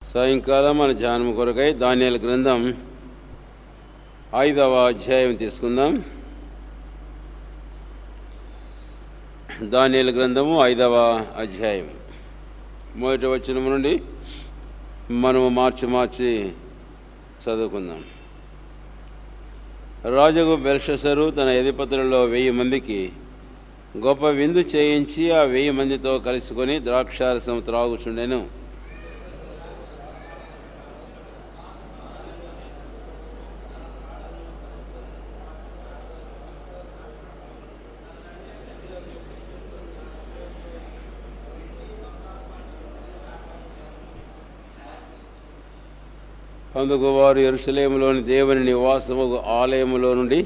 సాయంకాలం మన ధ్యానం కొరకై దానియేలు గ్రంథం 5వ అధ్యాయం తీసుకుందాం. దానియేలు గ్రంథము 5వ అధ్యాయం మొదటి వచనం నుండి మనము మార్చి చదువుకుందాం. రాజు బెల్షస్సరు తన అధిపతులలో 1000 మందికి గొప్ప విందు చేయించి ఆ 1000 మందితో కలుసుకొని ద్రాక్షారసం త్రాగుచుండెను. అందుకు వారు యెరూషలేములోని దేవుని నివాసము ఆలయములో నుండి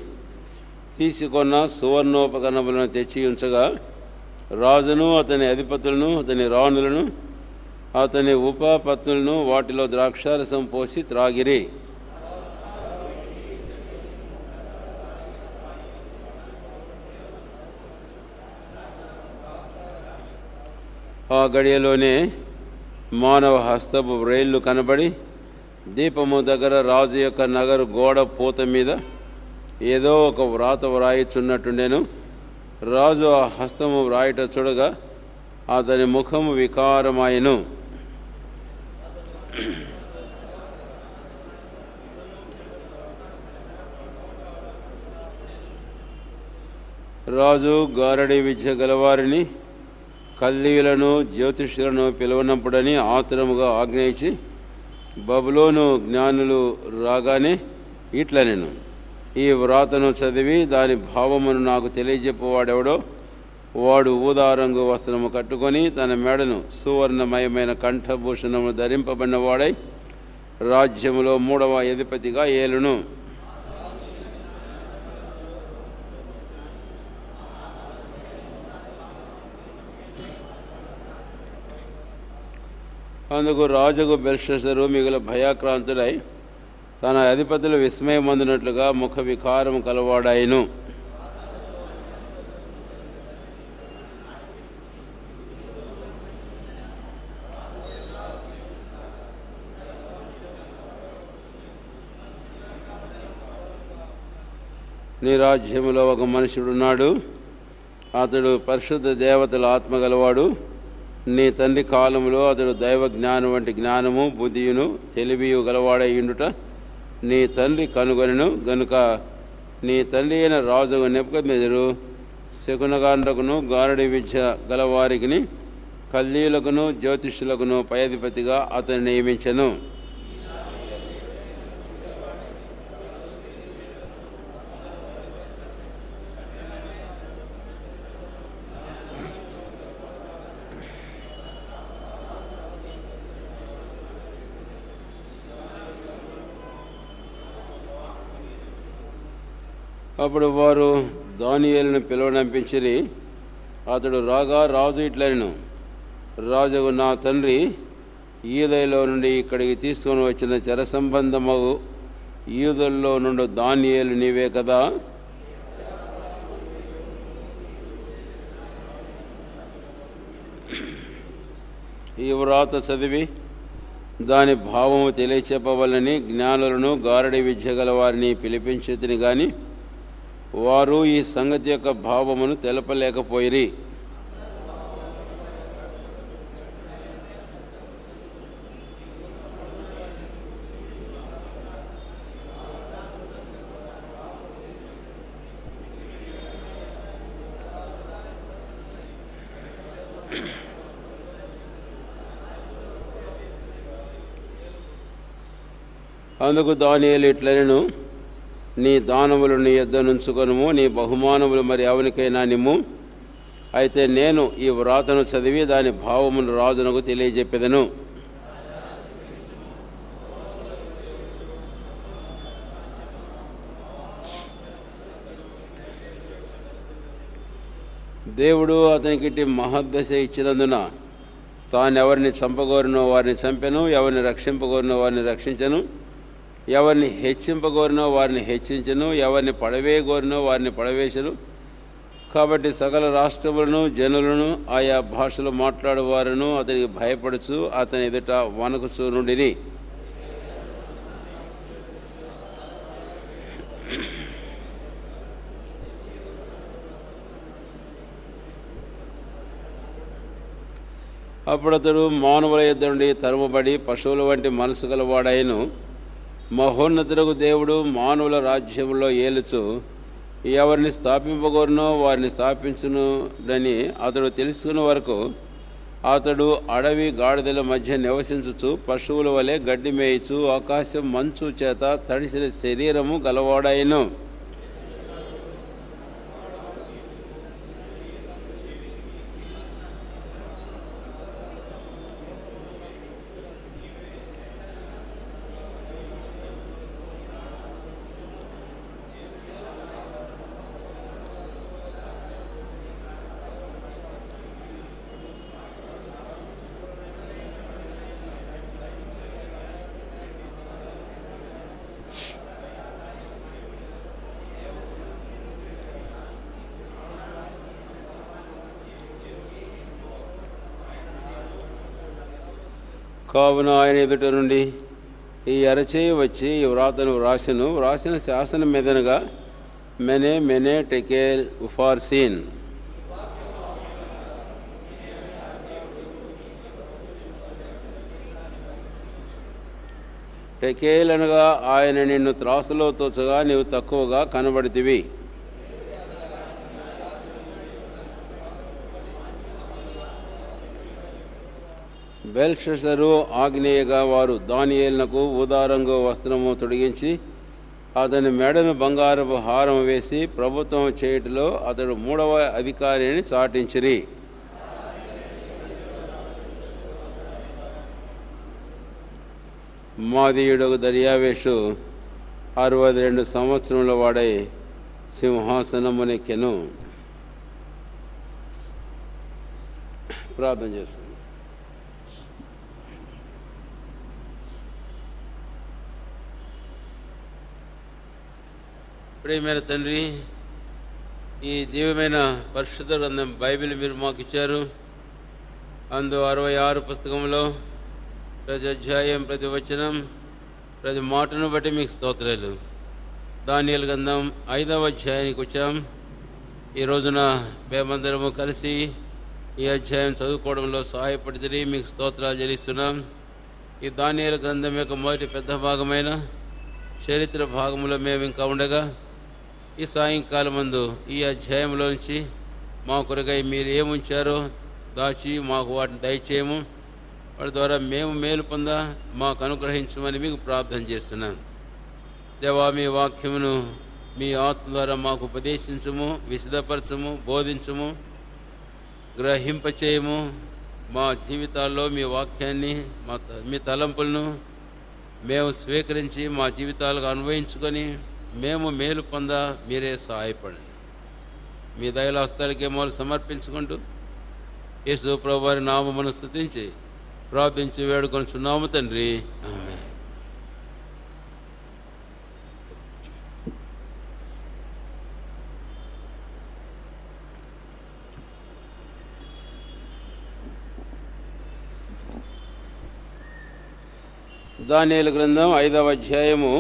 తీసుకొన్న సువర్ణోపకరణములను తెచ్చి ఉంచగా రాజును అతని అధిపతులను అతని రాణులను అతని ఉపపత్నులను వాటిలో ద్రాక్షారసం పోసి త్రాగిరి. ఆ గడియలోనే మానవ హస్తపు వ్రేళ్లు కనబడి దీపము దగ్గర రాజు యొక్క నగరు గోడ పూత మీద ఏదో ఒక వ్రాత వ్రాయిచున్నట్టుండెను. రాజు ఆ హస్తము వ్రాయట చూడగా అతని ముఖము వికారమాయెను. రాజు గారడి విద్య గలవారిని కల్దీయులను జ్యోతిష్యులను పిలువనప్పుడని ఆతురముగా ఆజ్ఞయించి బబులోను జ్ఞానులు రాగానే ఇట్లనెను, ఈ వ్రాతను చదివి దాని భావమును నాకు తెలియజెప్పువాడెవడో వాడు ఊదారంగు వస్త్రము కట్టుకొని తన మెడను సువర్ణమయమైన కంఠభూషణము ధరింపబడినవాడై రాజ్యములో 3వ అధిపతిగా ఏలును. అందుకు రాజుకు బెల్షస్సరు మిగుల భయాక్రాంతుడై తన అధిపతులు విస్మయమందునట్లుగా ముఖ వికారము కలవాడాయను. నీ రాజ్యములో ఒక మనుషుడున్నాడు, అతడు పరిశుద్ధ దేవతల ఆత్మ గలవాడు. నీ తండ్రి కాలంలో అతడు దైవ జ్ఞానం వంటి జ్ఞానము బుద్ధియును తెలివియు గలవాడై ఉండుట నీ తండ్రి కనుగొనెను. గనుక నీ తండ్రి అయిన రాజు నెబుకద్నెజరు శకునగాండ్రకును గారడి విద్య గలవారికిని కల్దీయులకును జ్యోతిష్యులకును పై అధిపతిగా అతన్ని నియమించెను. అప్పుడు వారు దానియేలును పిలువనంపించిరి. అతడు రాగా రాజు ఇట్లనెను, రాజుకు నా తండ్రి యూదయలో నుండి ఇక్కడికి తీసుకొని వచ్చిన చెర సంబంధమగు యూదుల్లో నుండి దానియేలు నీవే కదా? ఈ వ్రాత చదివి దాని భావము తెలియచెప్పవలని జ్ఞానులను గారడి విద్య గల వారిని పిలిపించితిని గాని వారు ఈ సంగతి యొక్క భావమును తెలపలేకపోయిరి. అందుకు దానియేలు ఇట్లనెను, నీ దానములు నీ యొద్ద నుంచుకొనుము, నీ బహుమానములు మరి ఎవరికైనా నిమ్ము. అయితే నేను ఈ వ్రాతను చదివి దాని భావమును రాజునకు తెలియజెప్పెదను. దేవుడు అతనికి మహద్దశ ఇచ్చినందున తానెవరిని చంపగోరినో వారిని చంపెను, ఎవరిని రక్షింపగోరినో వారిని రక్షించెను, ఎవరిని హెచ్చింపగోరినో వారిని హెచ్చించెను, ఎవరిని పడవేయగోరినో వారిని పడవేశను. కాబట్టి సకల రాష్ట్రములను జనులను ఆయా భాషలు మాట్లాడేవారును అతనికి భయపడుచు అతని ఎదుట వణకుచూ నుండిరి. అప్పుడు అతడు మానవుల యొద్ద నుండి తరుమబడి పశువుల వంటి మనసు గలవాడైను. మహోన్నతులకు దేవుడు మానవుల రాజ్యంలో ఏలుచు ఎవరిని స్థాపింపగోరునో వారిని స్థాపించునుడని అతడు తెలుసుకున్న వరకు అతడు అడవి గాడిదల మధ్య నివసించుచు పశువుల వలె గడ్డి మేయిచు ఆకాశం మంచు చేత తడిసిన శరీరము గలవాడైను. కావున ఆయన ఎదుట నుండి ఈ అరచేయి వచ్చి ఈ వ్రాతను వ్రాసిన శాసనం మీదనగా మెనే మెనే టెకేల్ ఉఫార్సీన్. టెకేల్ అనగా ఆయన నిన్ను త్రాసులో తోచగా నీవు తక్కువగా కనబడితివి. బెల్షస్సరు ఆగ్నేయగా వారు దానియేలునకు ఊదారంగు వస్త్రము తొడిగించి అతని మెడను బంగారపు హారం వేసి ప్రభుత్వం చేయుటలో అతడు 3వ అధికారిని చాటించిరి. మాదీయుడకు దర్యావేషు 62 సంవత్సరముల వాడై సింహాసనమునెక్కెను. ప్రార్థన చేస్తాను. ప్రియమైన తండ్రి, ఈ దివ్యమైన పరిశుద్ధ గ్రంథం బైబిల్ మీరు మాకు ఇచ్చారు. అందు 66 పుస్తకంలో ప్రతి అధ్యాయం, ప్రతి వచనం, ప్రతి మాటను బట్టి మీకు స్తోత్రాలు. దానియేలు గ్రంథం 5వ అధ్యాయానికి వచ్చాం. ఈ రోజున మేమందరము కలిసి ఈ అధ్యాయం చదువుకోవడంలో సహాయపడితే మీకు స్తోత్రాలు చెల్లిస్తున్నాం. ఈ దానియేలు గ్రంథం యొక్క మొదటి పెద్ద భాగమైన చరిత్ర భాగంలో మేము ఇంకా ఉండగా ఈ సాయంకాలం ముందు ఈ అధ్యాయంలో నుంచి మా కొరకై మీరు ఏముంచారో దాచి మాకు వాటిని దయచేయము. వాటి ద్వారా మేము మేలు పొంద మాకు అనుగ్రహించమని మీకు ప్రార్థన చేస్తున్నాం. దేవా, మీ వాక్యమును మీ ఆత్మ ద్వారా మాకు ఉపదేశించము, విశదపరచము, బోధించము, గ్రహింపచేయము. మా జీవితాల్లో మీ వాక్యాన్ని, మీ తలంపులను మేము స్వీకరించి మా జీవితాలకు అన్వయించుకొని మేము మేలు పొంద మీరే సహాయపడండి. మీ దయలాస్తాలకే మూలు సమర్పించుకుంటూ యేసు ప్రభువు వారి నామమును స్తుతించి ప్రార్థించి వేడుకొనుచున్నాము తండ్రి, ఆమేన్. దానియేలు గ్రంథం 5వ అధ్యాయము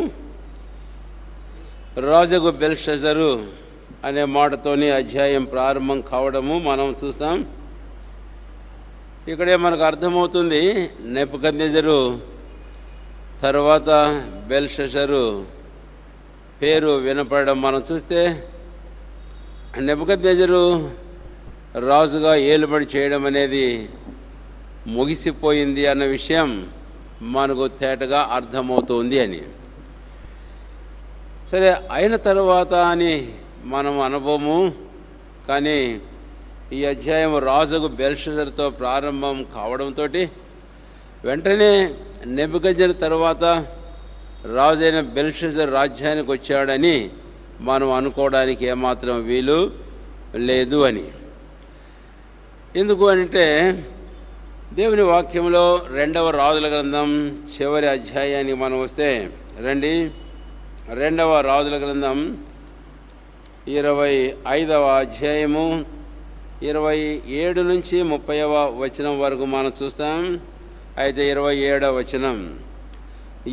రాజగు బెల్షస్సరు అనే మాటతోని అధ్యాయం ప్రారంభం కావడము మనం చూస్తాం. ఇక్కడే మనకు అర్థమవుతుంది నెబుకద్నెజరు తర్వాత బెల్షస్సరు పేరు వినపడడం మనం చూస్తే నెబుకద్నెజరు రాజుగా ఏలుబడి చేయడం అనేది ముగిసిపోయింది అన్న విషయం మనకు తేటగా అర్థమవుతుంది అని. సరే, అయిన తర్వాత అని మనం అనుభవము, కానీ ఈ అధ్యాయం రాజుకు బెల్షస్సరుతో ప్రారంభం కావడంతో వెంటనే నెబుకద్నెజరు తర్వాత రాజైన బెల్షస్సరు రాజ్యానికి వచ్చాడని మనం అనుకోవడానికి ఏమాత్రం వీలు లేదు అని. ఎందుకు అంటే దేవుని వాక్యంలో 2వ రాజుల గ్రంథం చివరి అధ్యాయానికి మనం వస్తే రండి. 2వ రాజుల గ్రంథం 25వ అధ్యాయము 27 నుంచి 30వ వచనం వరకు మనం చూస్తాం. అయితే 27వ వచనం,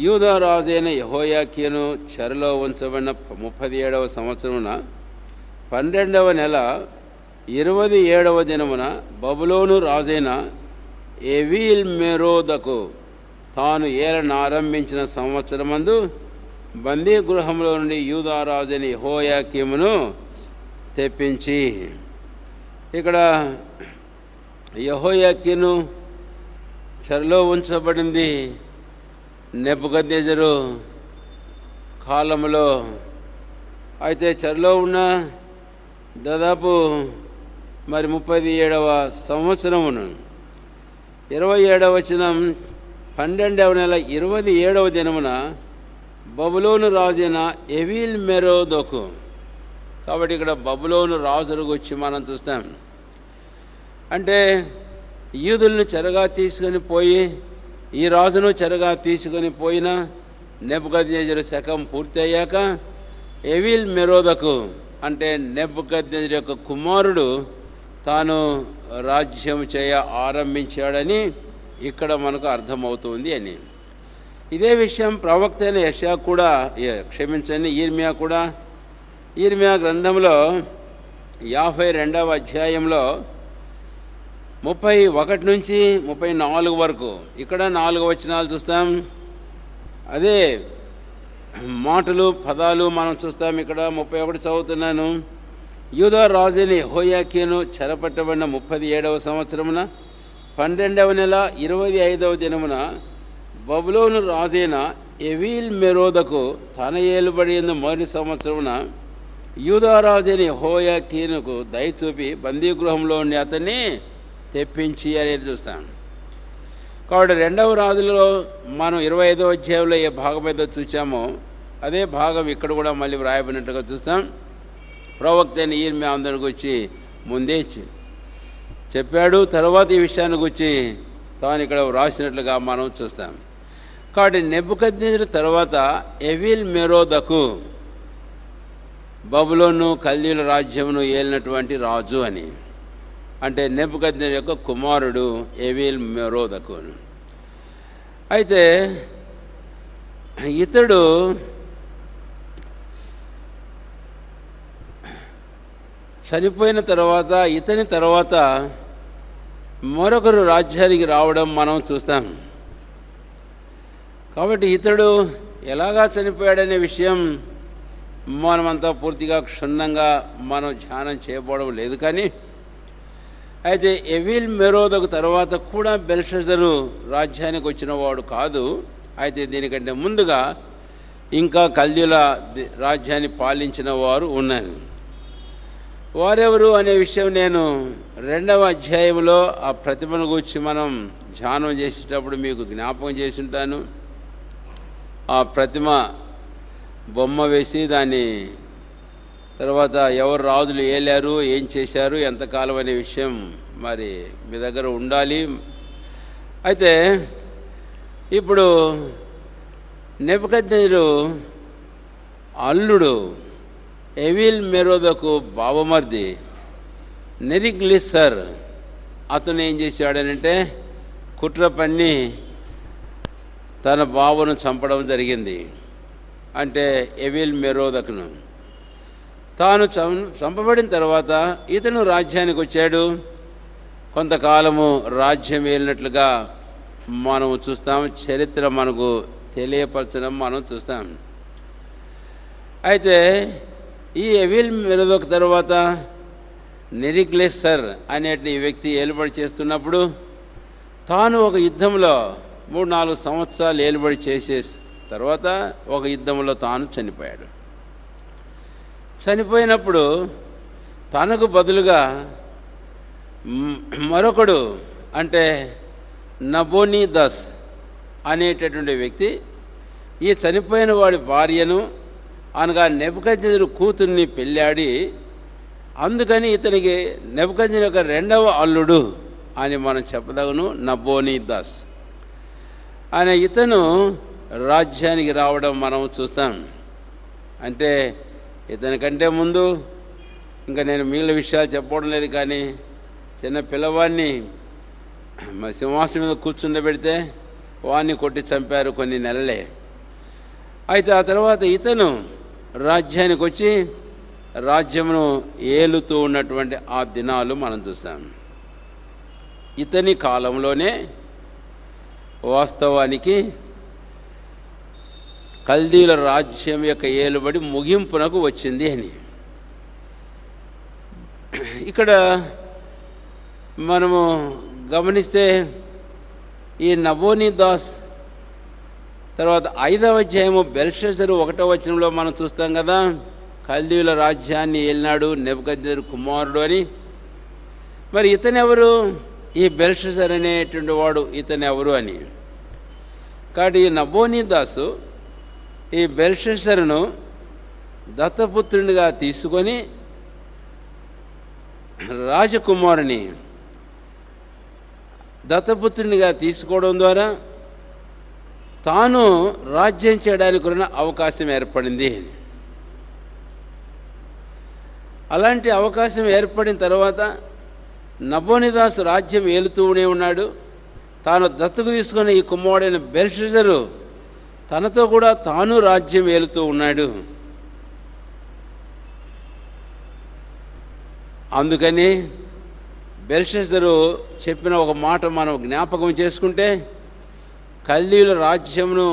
యూదా రాజైన యెహోయాకీను చెరలో ఉంచబడిన 37వ సంవత్సరమున 12వ నెల 27వ దినమున బబులోను రాజైన ఎవీల్ మెరోదకు తాను ఏలన ఆరంభించిన సంవత్సరమందు బందీ గృహంలో నుండి యూదా రాజైన యెహోయాకీమును తెప్పించి, ఇక్కడ యెహోయాకీను చెరలో ఉంచబడింది నెబుకద్నెజరు కాలంలో. అయితే చెరలో ఉన్న దాదాపు 37వ సంవత్సరమును 27వ వచనం, 12వ నెల 27వ దినమున బబులోను రాజైన ఎవీల్ మెరోదకు. కాబట్టి ఇక్కడ బబులోను రాజుల గురించి మనం చూస్తాం. అంటే యూదులను చెరగా తీసుకొని పోయి ఈ రాజును చెరగా తీసుకొని పోయిన నెబుకద్నెజరు శకం పూర్తయ్యాక ఎవీల్ మెరోదకు అంటే నెబుకద్నెజరు యొక్క కుమారుడు తాను రాజ్యం చేయ ఆరంభించాడని ఇక్కడ మనకు అర్థమవుతుంది అని. ఇదే విషయం ప్రవక్త అయిన యెషయా కూడా, ఇర్మియా కూడా, ఇర్మియా గ్రంథంలో 52వ అధ్యాయంలో 31 నుంచి 34 వరకు, ఇక్కడ 4 వచనాలు చూస్తాం. అదే మాటలు పదాలు మనం చూస్తాం. ఇక్కడ 31 చదువుతున్నాను. యూదా రాజైన యెహోయాకీను చెరపట్టబడిన 37వ సంవత్సరమున 12వ నెల 25వ దినమున బబులోను రాజైన ఎవీల్ మెరోదకు తన ఏలుబడి మొదటి సంవత్సరమున యూదా రాజైన యెహోయాకీనుకు దయచూపి బందీగృహంలో ఉండి అతన్ని తెప్పించి అనేది చూస్తాం. కాబట్టి 2వ రాజులలో మనం 25వ అధ్యాయంలో ఏ భాగం ఏదో చూసామో అదే భాగం ఇక్కడ కూడా మళ్ళీ వ్రాయబడినట్టుగా చూస్తాం. ప్రవక్త అయిన ఇర్మియా అందరి గురించి ముందే చెప్పాడు. తర్వాత ఈ విషయాన్ని గురించి తాను ఇక్కడ వ్రాసినట్లుగా మనం చూస్తాం. కాబట్టి నెబుకద్నెజరు తర్వాత ఎవీల్ మెరోదకు బబులోను కల్దీయుల రాజ్యమును ఏలినటువంటి రాజు అని, అంటే నెబుకద్నెజరు యొక్క కుమారుడు ఎవీల్ మెరోదకు. అయితే ఇతడు చనిపోయిన తర్వాత ఇతని తర్వాత మరొకరు రాజ్యానికి రావడం మనం చూస్తాం. కాబట్టి ఇతడు ఎలాగా చనిపోయాడనే విషయం మనమంతా పూర్తిగా క్షుణ్ణంగా మనం ధ్యానం చేయబోవడం లేదు. కానీ అయితే ఎవీల్ మెరోదకు తర్వాత కూడా బెల్షజరు రాజ్యానికి వచ్చిన వాడు కాదు. అయితే దీనికంటే ముందుగా ఇంకా కల్దీయుల రాజ్యాన్ని పాలించిన వారు ఉన్నారు. వారెవరు అనే విషయం నేను 2వ అధ్యాయంలో ఆ ప్రతిమను గురించి మనం ధ్యానం చేసేటప్పుడు మీకు జ్ఞాపకం చేసి ఉంటాను. ఆ ప్రతిమ బొమ్మ వేసి దాన్ని తర్వాత ఎవరు రాజులు ఏలారు, ఏం చేశారు, ఎంతకాలం అనే విషయం మరి మీ దగ్గర ఉండాలి. అయితే ఇప్పుడు నెబుకద్నెజరు అల్లుడు ఎవీల్ మెరోదకు బావమర్ది నెరిగ్లిసర్ అతను ఏం చేశాడనంటే కుట్ర పన్ని తన బావను చంపడం జరిగింది. అంటే ఎవీల్ మెరోదకును తాను చంపబడిన తర్వాత ఇతను రాజ్యానికి వచ్చాడు. కొంతకాలము రాజ్యం ఏలినట్లుగా మనం చూస్తాం. చరిత్ర మనకు తెలియపరచడం మనం చూస్తాం. అయితే ఈ ఎవీల్ మెరోదకు తర్వాత నెరిగ్లిసర్ అనే ఈ వ్యక్తి ఏలుబడి చేస్తున్నప్పుడు తాను ఒక యుద్ధంలో 3-4 సంవత్సరాలు ఏలుబడి చేసే తర్వాత ఒక యుద్ధంలో తాను చనిపోయాడు. చనిపోయినప్పుడు తనకు బదులుగా మరొకడు అంటే నబోనీదాస్ అనేటటువంటి వ్యక్తి ఈ చనిపోయిన వాడి భార్యను అనగా నెబుకద్నెజరు కూతుర్ని పెళ్ళాడి, అందుకని ఇతనికి నెబుకద్నెజరు యొక్క 2వ అల్లుడు అని మనం చెప్పదగను. నబోనీదాస్ అనే ఇతను రాజ్యానికి రావడం మనం చూస్తాం. అంటే ఇతని కంటే ముందు ఇంకా నేను మిగిలిన విషయాలు చెప్పడం లేదు, కానీ చిన్న పిల్లవాడిని సింహాసనం మీద కూర్చుండబెడితే వాడిని కొట్టి చంపారు కొన్ని నెలలే. అయితే ఆ తర్వాత ఇతను రాజ్యానికి వచ్చి రాజ్యమును ఏలుతూ ఉన్నటువంటి ఆ దినాలు మనం చూస్తాం. ఇతని కాలంలోనే వాస్తవానికి కల్దీల రాజ్యం యొక్క ఏలుబడి ముగింపునకు వచ్చింది అని. ఇక్కడ మనము గమనిస్తే ఈ నబోనీదాస్ తర్వాత 5వ అధ్యాయము బెల్షస్సరు 1వ వచనంలో మనం చూస్తాం కదా, కల్దీయుల రాజ్యాన్ని ఏలినాడు నెబుకద్నెజరు కుమారుడు అని. మరి ఇతనెవరు? ఈ బెల్షస్సర్ అనేటువంటి వాడు ఇతనెవరు అని. కాబట్టి ఈ నబోనీదాసు ఈ బెల్షస్సరును దత్తపుత్రునిగా తీసుకొని రాజకుమారుని దత్తపుత్రునిగా తీసుకోవడం ద్వారా తాను రాజ్యం చేయడానికి ఉన్న అవకాశం ఏర్పడింది. అలాంటి అవకాశం ఏర్పడిన తర్వాత నబోనీదాసు రాజ్యం ఏలుతూనే ఉన్నాడు. తాను దత్తకు తీసుకున్న ఈ కుమారుడైన బెల్షస్సరు తనతో కూడా తాను రాజ్యం ఏలుతూ ఉన్నాడు. అందుకని బెల్షస్సరు చెప్పిన ఒక మాట మనం జ్ఞాపకం చేసుకుంటే, కల్దీయుల రాజ్యమును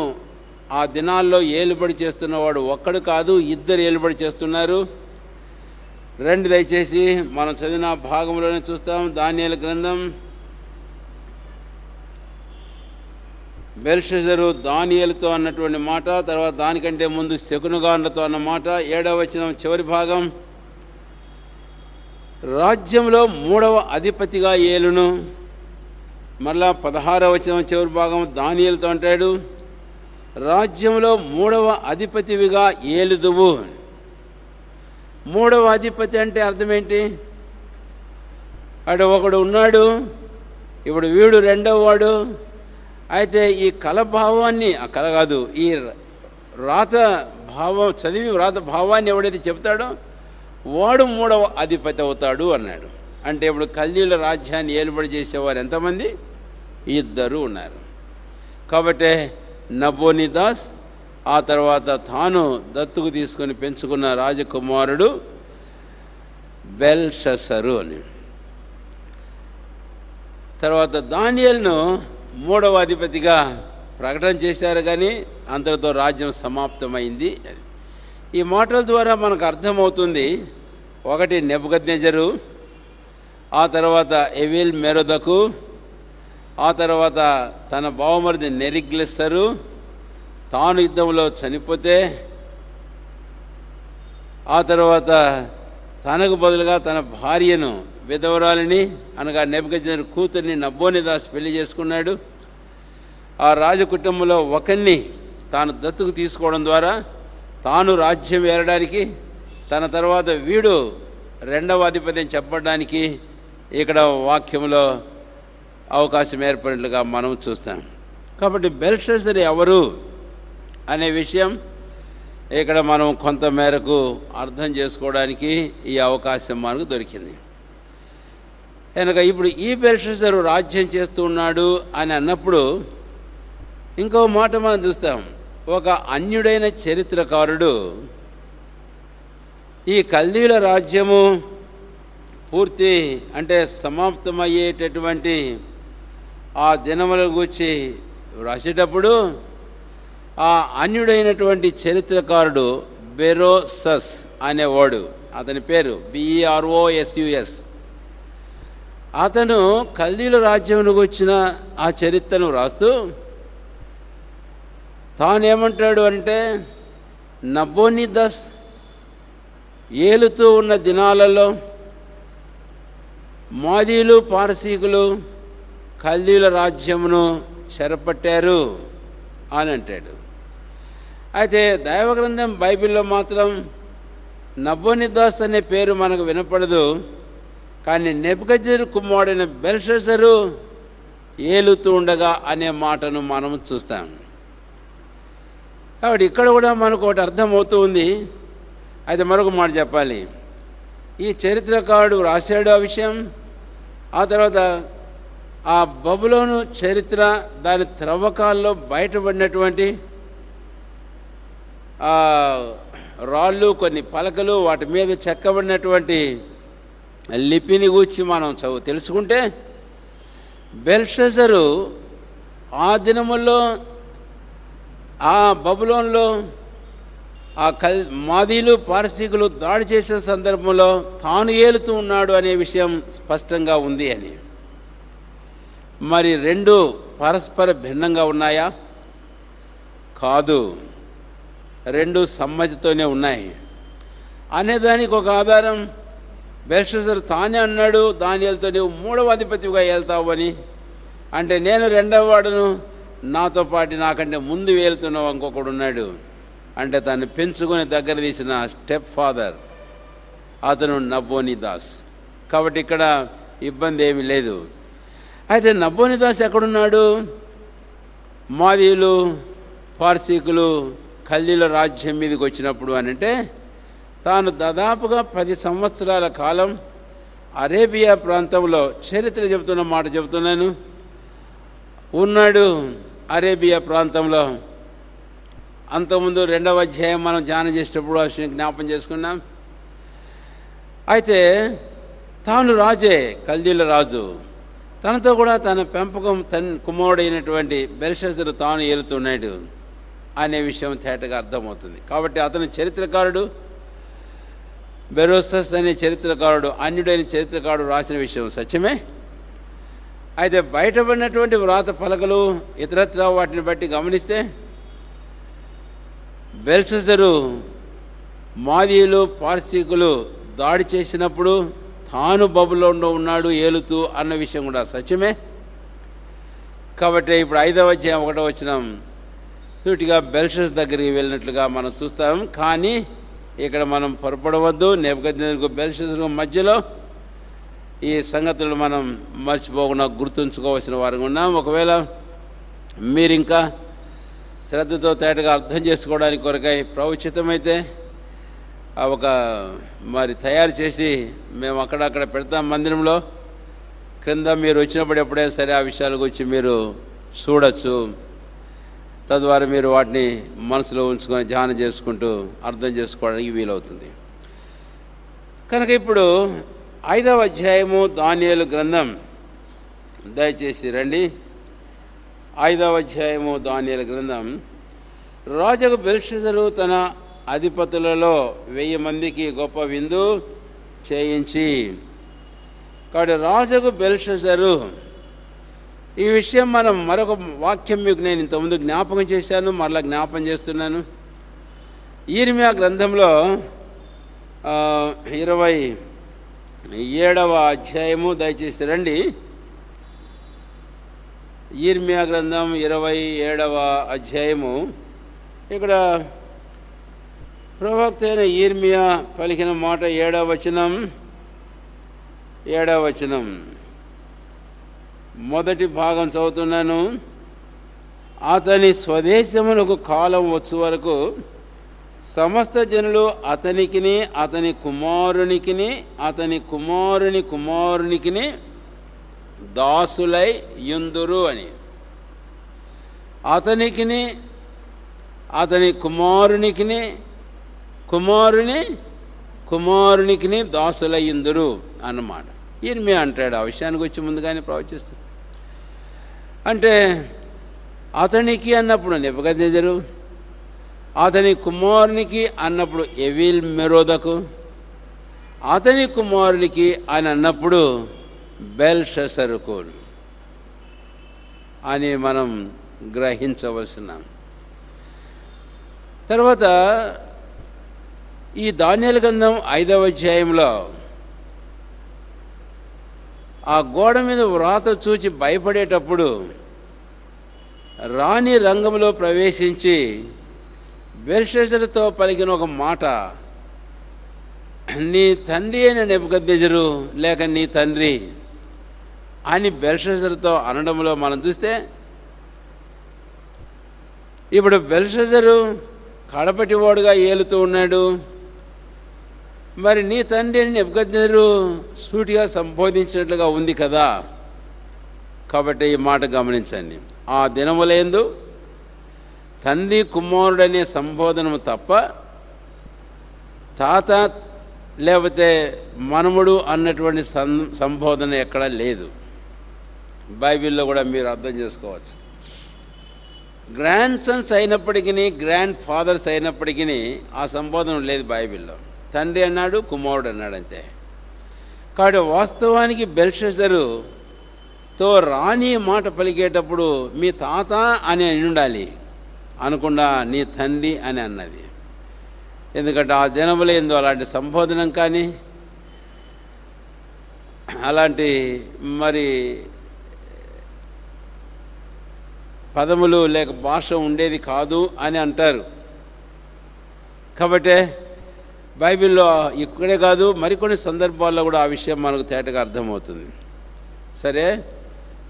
ఆ దినాల్లో ఏలుబడి చేస్తున్నవాడు ఒక్కడు కాదు, 2 ఏలుబడి చేస్తున్నారు. రండి దయచేసి మనం చదివిన భాగంలోనే చూస్తాం. దానియేలు గ్రంథం బెల్షస్సరు దానియేలుతో అన్నటువంటి మాట, తర్వాత దానికంటే ముందు శకునగాండ్రతో అన్న మాట. 7వ వచనం చివరి భాగం, రాజ్యంలో 3వ అధిపతిగా ఏలును. మరలా 16వ వచనం చివరి భాగం దానియేలుతో అంటాడు, రాజ్యంలో 3వ అధిపతివిగా ఏలుదువు. 3వ అధిపతి అంటే అర్థం ఏంటి? అటు ఒకడు ఉన్నాడు, ఇప్పుడు వీడు 2వ వాడు. అయితే ఈ కలభావాన్ని, ఆ కల కాదు, ఈ రాత భావం చదివి రాత భావాన్ని ఎవడైతే చెప్తాడో వాడు 3వ అధిపతి అవుతాడు అన్నాడు. అంటే ఇప్పుడు కల్దీయుల రాజ్యాన్ని ఏలుబడి చేసేవారు ఎంతమంది? 2 ఉన్నారు. కాబట్టి నబోనీదాస్, ఆ తర్వాత తాను దత్తుకు తీసుకొని పెంచుకున్న రాజకుమారుడు బెల్షస్సరు అని. తర్వాత దానియేలును 3వ అధిపతిగా ప్రకటన చేశారు, కానీ అంతటితో రాజ్యం సమాప్తమైంది. ఈ మాటల ద్వారా మనకు అర్థమవుతుంది, ఒకటి నెబుకద్నెజరు, ఆ తర్వాత ఎవీల్ మెరోదకు, ఆ తర్వాత తన బావమరిది నెరిగ్లెస్సరు తాను యుద్ధంలో చనిపోతే, ఆ తర్వాత తనకు బదులుగా తన భార్యను విధవరాలిని అనగా నెబుకద్నెజరు కూతుర్ని నబోనీదాసు పెళ్లి చేసుకున్నాడు. ఆ రాజకుటుంబంలో ఒకరిని తాను దత్తుకు తీసుకోవడం ద్వారా తాను రాజ్యం ఏలడానికి, తన తర్వాత వీడు 2వ అధిపతి అని చెప్పడానికి ఇక్కడ వాక్యంలో అవకాశం ఏర్పడినట్లుగా మనం చూస్తాం. కాబట్టి బెల్షస్సరు ఎవరు అనే విషయం ఇక్కడ మనం కొంత మేరకు అర్థం చేసుకోవడానికి ఈ అవకాశం మనకు దొరికింది. కనుక ఇప్పుడు ఈ బెల్షస్సరు రాజ్యం చేస్తూ ఉన్నాడు అని అన్నప్పుడు ఇంకో మాట మనం చూస్తాం. ఒక అన్యుడైన చరిత్రకారుడు ఈ కల్దీయుల రాజ్యము పూర్తి అంటే సమాప్తమయ్యేటటువంటి ఆ దినముల గురించి రాసేటప్పుడు ఆ అన్యుడైనటువంటి చరిత్రకారుడు బెరోసస్ అనేవాడు, అతని పేరు BEROSUS. అతను కల్దీయుల రాజ్యంలోకి వచ్చిన ఆ చరిత్రను రాస్తూ తానేమంటాడు అంటే, నబోనీదాస్ ఏలుతూ ఉన్న దినాలలో మాదీలు పారసీకులు కల్దీయుల రాజ్యమును చెరపట్టారు అని అంటాడు. అయితే దైవగ్రంథం బైబిల్లో మాత్రం నబోనీదాస్ అనే పేరు మనకు వినపడదు, కానీ నెబుకద్నెజరు కుమారుడైన బెల్షస్సరు ఏలుతూ ఉండగా అనే మాటను మనం చూస్తాం. కాబట్టి ఇక్కడ కూడా మనకు ఒకటి అర్థమవుతూ ఉంది. అయితే మరొక మాట చెప్పాలి. ఈ చరిత్రకారుడు రాశాడు ఆ విషయం. ఆ తర్వాత ఆ బబులోను చరిత్ర, దాని త్రవ్వకాల్లో బయటపడినటువంటి రాళ్ళు, కొన్ని పలకలు, వాటి మీద చెక్కబడినటువంటి లిపిని గూర్చి మనం తెలుసుకుంటే, బెల్షజరు ఆ దినముల్లో ఆ బబులోన్లో ఆ మాదీలు పారసీకులు దాడి చేసే సందర్భంలో తాను ఏలుతూ ఉన్నాడు అనే విషయం స్పష్టంగా ఉంది అని. మరి రెండు పరస్పర భిన్నంగా ఉన్నాయా? కాదు, రెండు సమ్మతితోనే ఉన్నాయి అనేదానికి ఒక ఆధారం బెల్షజరు తానే అన్నాడు, దానియేలుతో నీవు మూడవ అధిపతిగా వెళ్తావు అని. అంటే నేను రెండవ వాడును, నాతో పాటు నాకంటే ముందు వెళ్తున్నావు ఇంకొకడు ఉన్నాడు అంటే తను పెంచుకొని దగ్గర తీసిన స్టెప్ ఫాదర్, అతను నబోనిదాస్. కాబట్టి ఇక్కడ ఇబ్బంది ఏమీ లేదు. అయితే నబోనిదాస్ ఎక్కడున్నాడు? మాదీయులు పార్సీకులు కల్దీల రాజ్యం మీదకి వచ్చినప్పుడు అని అంటే, తాను దాదాపుగా 10 సంవత్సరాల కాలం అరేబియా ప్రాంతంలో, చరిత్ర చెబుతున్న మాట చెబుతున్నాను, ఉన్నాడు అరేబియా ప్రాంతంలో. అంతకుముందు 2వ అధ్యాయం మనం ధ్యానం చేసేటప్పుడు ఆ విషయం జ్ఞాపం చేసుకున్నాం. అయితే తాను రాజే, కల్దీల రాజు, తనతో కూడా తన పెంపకం కుమారుడైనటువంటి బెల్షజరు తాను ఏలుతున్నాడు అనే విషయం తేటగా అర్థమవుతుంది. కాబట్టి అతను చరిత్రకారుడు, బెరోసస్ అనే చరిత్రకారుడు, అన్యుడైన చరిత్రకారుడు రాసిన విషయం సత్యమే. అయితే బయటపడినటువంటి వ్రాత పలకలు ఇతరత్రా వాటిని బట్టి గమనిస్తే, బెల్షజరు మాదీయులు పార్సీకులు దాడి చేసినప్పుడు తాను బబులోన్లో ఉన్నాడు ఏలుతూ అన్న విషయం కూడా సత్యమే. కాబట్టి ఇప్పుడు 5వ అధ్యాయం 1వ వచనం సూటిగా బెల్షజర్ దగ్గరికి వెళ్ళినట్లుగా మనం చూస్తాం. కానీ ఇక్కడ మనం పొరపడవద్దు. నెబుకద్నెజరుకు బెల్షజరుకు మధ్యలో ఈ సంగతులు మనం మర్చిపోకుండా గుర్తుంచుకోవాల్సిన వారంగా ఉన్నాం. ఒకవేళ మీరు ఇంకా శ్రద్ధతో తేటగా అర్థం చేసుకోవడానికి కొరకై ప్రవచితమైతే ఒక మరి తయారు చేసి మేము అక్కడక్కడ పెడతాం మందిరంలో. క్రింద మీరు వచ్చినప్పుడు ఎప్పుడైనా సరే ఆ విషయాల గురించి మీరు చూడొచ్చు. తద్వారా మీరు వాటిని మనసులో ఉంచుకొని ధ్యానం చేసుకుంటూ అర్థం చేసుకోవడానికి వీలవుతుంది. కనుక ఇప్పుడు 5వ అధ్యాయము దానియేలు గ్రంథం, దయచేసి రండి. 5వ అధ్యాయము దానియేలు గ్రంథం. రాజుకు బెల్షజరు తన అధిపతులలో 1000 మందికి గొప్ప విందు చేయించి. కాబట్టి రాజుకు బెల్షజరు, ఈ విషయం మనం మరొక వాక్యం మీకు నేను ఇంతకుముందు జ్ఞాపకం చేశాను, మరలా జ్ఞాపకం చేస్తున్నాను. యిర్మీయా గ్రంథంలో 27వ అధ్యాయము, దయచేసి రండి. యిర్మీయా గ్రంథం 27వ అధ్యాయము. ఇక్కడ ప్రవక్త అయిన యిర్మీయా పలికిన మాట 7వ వచనం మొదటి భాగం చదువుతున్నాను. అతని స్వదేశమునకు కాలం వచ్చు వరకు సమస్త జనులు అతనికిని అతని కుమారునికిని అతని కుమారుని కుమారునికిని దాసులై యుందురు అని. అతనికిని అతని కుమారునికిని కుమారుని కుమారునికిని దాసులయ్యిందురు అన్నమాట. యిర్మీయా అంటాడు. ఆ విషయానికి వచ్చి ముందుగానే ప్రవచిస్తాడు. అంటే అతనికి అన్నప్పుడు నెబుకద్నెజరు, అతని కుమారునికి అన్నప్పుడు ఎవీల్ మెరోదకు, అతని కుమారునికి అని అన్నప్పుడు బెల్షసరుకు అని మనం గ్రహించవలసిన. తర్వాత ఈ దానియేలు గ్రంథం 5వ అధ్యాయంలో ఆ గోడ మీద వ్రాత చూచి భయపడేటప్పుడు రాణి రంగంలో ప్రవేశించి బెల్షసరుతో పలికిన ఒక మాట, నీ తండ్రి అయిన నెబుకద్నెజరు లేక నీ తండ్రి అని బెల్షసరుతో అనడంలో మనం చూస్తే, ఇప్పుడు బెల్షసరు కడపటివాడుగా ఏలుతూ ఉన్నాడు. మరి నీ తండ్రి అని నెబుకద్నెజరు సూటిగా సంబోధించినట్లుగా ఉంది కదా. కాబట్టి ఈ మాట గమనించండి. ఆ దినములందు తండ్రి కుమారుడనే సంబోధనము తప్ప తాత లేకపోతే మనముడు అన్నటువంటి సంబోధన ఎక్కడా లేదు. బైబిల్లో కూడా మీరు అర్థం చేసుకోవచ్చు. గ్రాండ్ సన్స్ అయినప్పటికీ, గ్రాండ్ ఫాదర్స్ అయినప్పటికీ ఆ సంబోధన లేదు బైబిల్లో. తండ్రి అన్నాడు, కుమారుడు అన్నాడు అంతే. కాబట్టి వాస్తవానికి బెల్షస్సరుతో రాని మాట పలికేటప్పుడు మీ తాత అని ఉండాలి, అనకుండా నీ తండ్రి అని అన్నది. ఎందుకంటే ఆ దినములందు అలాంటి సంబోధనం కానీ అలాంటి మరి పదములు లేక భాష ఉండేది కాదు అని అంటారు. కాబట్టి బైబిల్లో ఇక్కడే కాదు మరికొన్ని సందర్భాల్లో కూడా ఆ విషయం మనకు తేటగా అర్థమవుతుంది. సరే,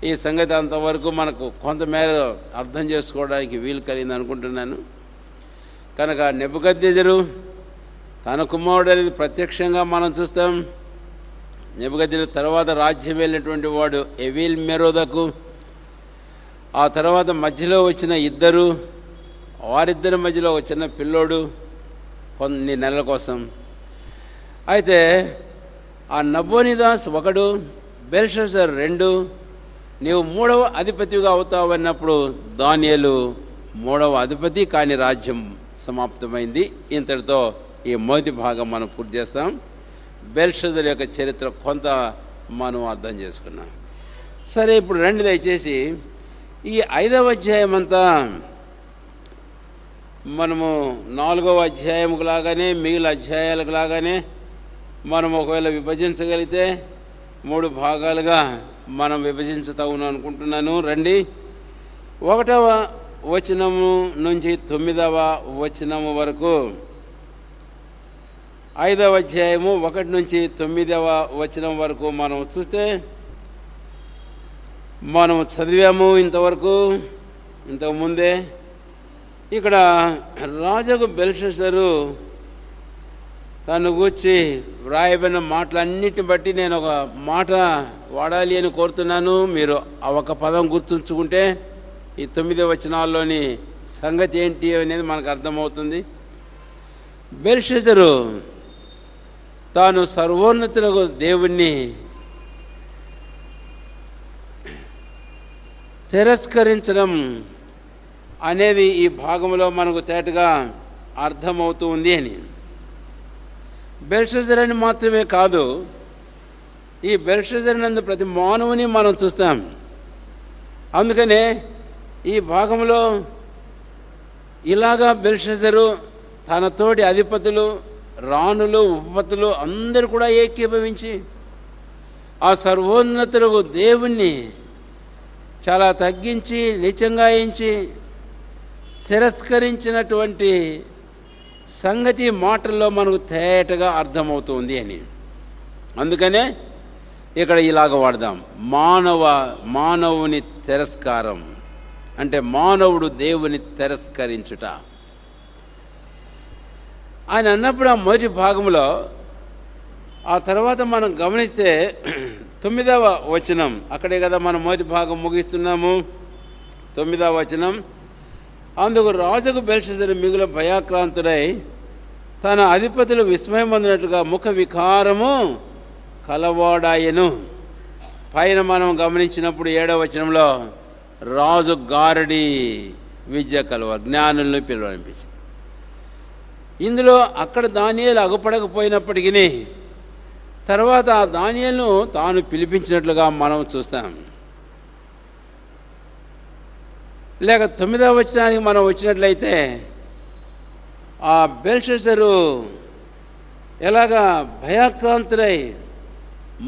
ఈ సంగతి అంతవరకు మనకు కొంతమేర అర్థం చేసుకోవడానికి వీలు కలిగింది అనుకుంటున్నాను. కనుక నెబుకద్నెజరు తన కుమారుడు అనేది ప్రత్యక్షంగా మనం చూస్తాం. నెబుకద్నెజరు తర్వాత రాజ్యం వెళ్ళినటువంటి వాడు ఎవీల్ మెరోదకు, ఆ తర్వాత మధ్యలో వచ్చిన ఇద్దరు, వారిద్దరి మధ్యలో ఒక చిన్న పిల్లోడు కొన్ని నెలల కోసం. అయితే ఆ నబోనిదాస్ ఒకడు, బెల్షస్సర్ రెండు, నీవు మూడవ అధిపతిగా అవుతావు అన్నప్పుడు దానియేలు మూడవ అధిపతి, కానీ రాజ్యం సమాప్తమైంది. ఇంతటితో ఈ మొదటి భాగం మనం పూర్తి చేస్తాం. బెల్షస్సర్ యొక్క చరిత్ర కొంత మనం అర్థం చేసుకున్నాం. సరే, ఇప్పుడు రండి దయచేసి ఈ 5వ అధ్యాయం అంతా మనము 4వ అధ్యాయముకు లాగానే మిగిలిన అధ్యాయాలకు లాగానే మనం ఒకవేళ విభజించగలిగితే 3 భాగాలుగా మనం విభజించుతాము అనుకుంటున్నాను. రండి, 1వ వచనము నుంచి 9వ వచనము వరకు 5వ అధ్యాయము 1 నుంచి 9వ వచనం వరకు మనం చూస్తే మనం చదివాము ఇంతకుముందే. ఇక్కడ రాజుకు బెల్షస్సరు తను గూర్చి వ్రాయబడిన మాటలన్నిటిని బట్టి నేను ఒక మాట వాడాలి అని కోరుతున్నాను. మీరు ఆ ఒక పదం గుర్తుంచుకుంటే ఈ 9 వచనాల్లోని సంగతి ఏంటి అనేది మనకు అర్థమవుతుంది. బెల్షస్సరు తాను సర్వోన్నతులకు దేవుణ్ణి తిరస్కరించడం అనేది ఈ భాగంలో మనకు తేటగా అర్థమవుతూ ఉంది అని. బెల్షస్సర్ అని మాత్రమే కాదు, ఈ బెల్షస్సర్ నందు ప్రతి మానవుని మనం చూస్తాం. అందుకనే ఈ భాగంలో ఇలాగా బెల్షస్సరు తన తోటి అధిపతులు, రాణులు, ఉపపతులు అందరూ కూడా ఏకీభవించి ఆ సర్వోన్నతులకు దేవుణ్ణి చాలా తగ్గించి నీచంగా ఎంచి తిరస్కరించినటువంటి సంగతి మాటల్లో మనకు తేటగా అర్థమవుతుంది అని. అందుకనే ఇక్కడ ఇలాగ వాడదాం, మానవుని తిరస్కారం అంటే మానవుడు దేవుని తిరస్కరించుట ఆయన అన్నప్పుడు ఆ మొదటి భాగంలో. ఆ తర్వాత మనం గమనిస్తే 9వ వచనం, అక్కడే కదా మనం మొదటి భాగం ముగిస్తున్నాము. 9వ వచనం, అందుకు రాజుకు బెల్షస్సరు మిగుల భయాక్రాంతుడై తన అధిపతులు విస్మయం పొందినట్లుగా ముఖ వికారము కలవాడాయను. పైన మనం గమనించినప్పుడు 7వ వచనంలో రాజు గారడి విద్య కలవారు, జ్ఞానులను పిలువనిపించి. ఇందులో అక్కడ దానియేలు అగుపడకపోయినప్పటికీ తర్వాత ఆ దానియేలును తాను పిలిపించినట్లుగా మనం చూస్తాం. లేక 9వ వచనానికి మనం వచ్చినట్లయితే ఆ బెల్షస్సరు ఎలాగా భయాక్రాంతుడై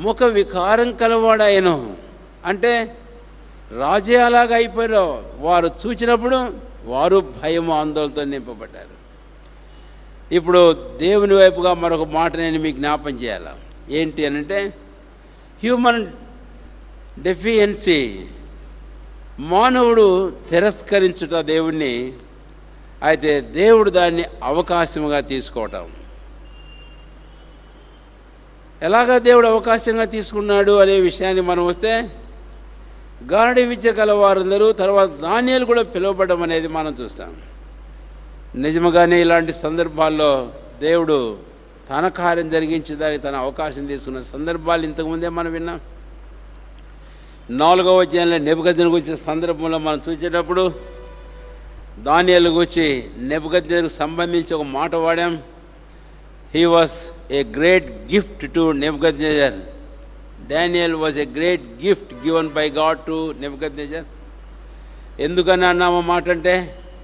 ముఖ వికారం కలవాడాయను అంటే రాజే అలాగ అయిపోయారు. వారు చూచినప్పుడు వారు భయం ఆందోళనతో నింపబడ్డారు. ఇప్పుడు దేవుని వైపుగా మరొక మాట నేను మీకు జ్ఞాపం చేయాలి. ఏంటి అనంటే హ్యూమన్ డెఫియన్సీ, మానవుడు తిరస్కరించుట దేవుణ్ణి, అయితే దేవుడు దాన్ని అవకాశముగా తీసుకోవటం. ఎలాగా దేవుడు అవకాశంగా తీసుకున్నాడు అనే విషయాన్ని మనం వస్తే, గారడి విద్య కలవారందరూ తర్వాత దానియేలు కూడా పిలువబడడం అనేది మనం చూస్తాం. నిజముగానే ఇలాంటి సందర్భాల్లో దేవుడు తన కార్యం జరిగించేదానికి తన అవకాశం తీసుకున్న సందర్భాలు ఇంతకుముందే మనం విన్నాం. 4వ అధ్యాయంలో నెబుకద్నెజరు వచ్చే సందర్భంలో మనం చూసేటప్పుడు దానియేలు గురించి నెబుకద్నెజరుకు సంబంధించి ఒక మాట వాడాం. He was a great gift to Nebuchadnezzar. Daniel was a great gift given by God to Nebuchadnezzar. ఎందుకని అన్నామో మాట అంటే,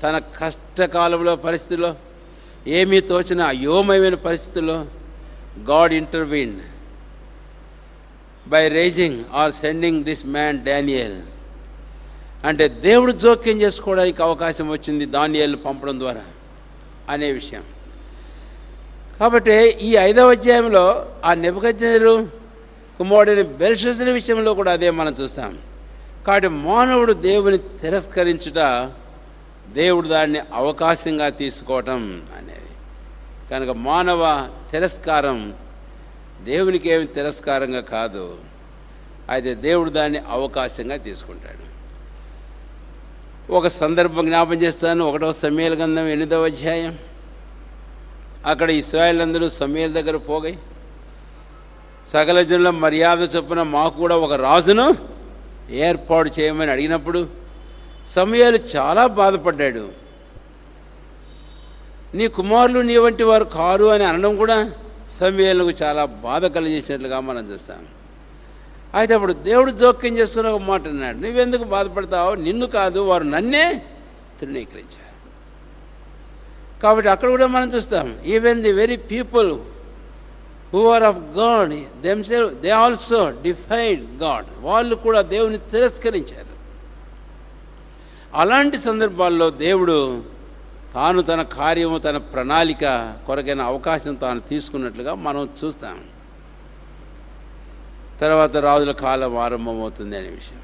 తన కష్టకాలంలో పరిస్థితుల్లో ఏమీ తోచిన అయోమయమైన పరిస్థితుల్లో God intervene by raising or sending this man Daniel. అంటే దేవుడు జోక్యం చేసుకోవడానికి అవకాశం వచ్చింది దానియేలు పంపడం ద్వారా అనే విషయం. కాబట్టి ఈ 5వ అధ్యాయంలో ఆ నెబుకద్నెజరు కుమారుడైన బెల్షస్సరు విషయంలో కూడా అదే మనం చూస్తాం. కాబట్టి మానవుడు దేవుని తిరస్కరించుట, దేవుడు దాన్ని అవకాశంగా తీసుకోవటం అనేది. కనుక మానవ తిరస్కారం దేవునికి ఏమి తిరస్కారంగా కాదు, అయితే దేవుడు దాన్ని అవకాశంగా తీసుకుంటాడు. ఒక సందర్భం జ్ఞాపం చేస్తాను. 1వ సమూయేలు గ్రంథం 8వ అధ్యాయం. అక్కడ ఇశ్రాయేలు సమూయేలు దగ్గర పోగాయి, సకల జనుల మర్యాద చొప్పున మాకు కూడా ఒక రాజును ఏర్పాటు చేయమని అడిగినప్పుడు సమూయేలు చాలా బాధపడ్డాడు. నీ కుమారులు నీ వంటి వారు కారు అని అనడం కూడా సమూయేలుకు చాలా బాధ కలిగించినట్లుగా మనం చూస్తాం. అయితే అప్పుడు దేవుడు జోక్యం చేసుకుని ఒక మాట అన్నాడు, నువ్వెందుకు బాధపడతావు, నిన్ను కాదు వారు నన్నే తృణీకరించారు. కాబట్టి అక్కడ కూడా మనం చూస్తాం, even the very people who are of God themselves, they also defied God. వాళ్ళు కూడా దేవుని తిరస్కరించారు. అలాంటి సందర్భాల్లో దేవుడు తాను తన కార్యము, తన ప్రణాళిక కొరకైన అవకాశం తాను తీసుకున్నట్లుగా మనం చూస్తాం. తర్వాత రాజుల కాలం ఆరంభమవుతుంది అనే విషయం.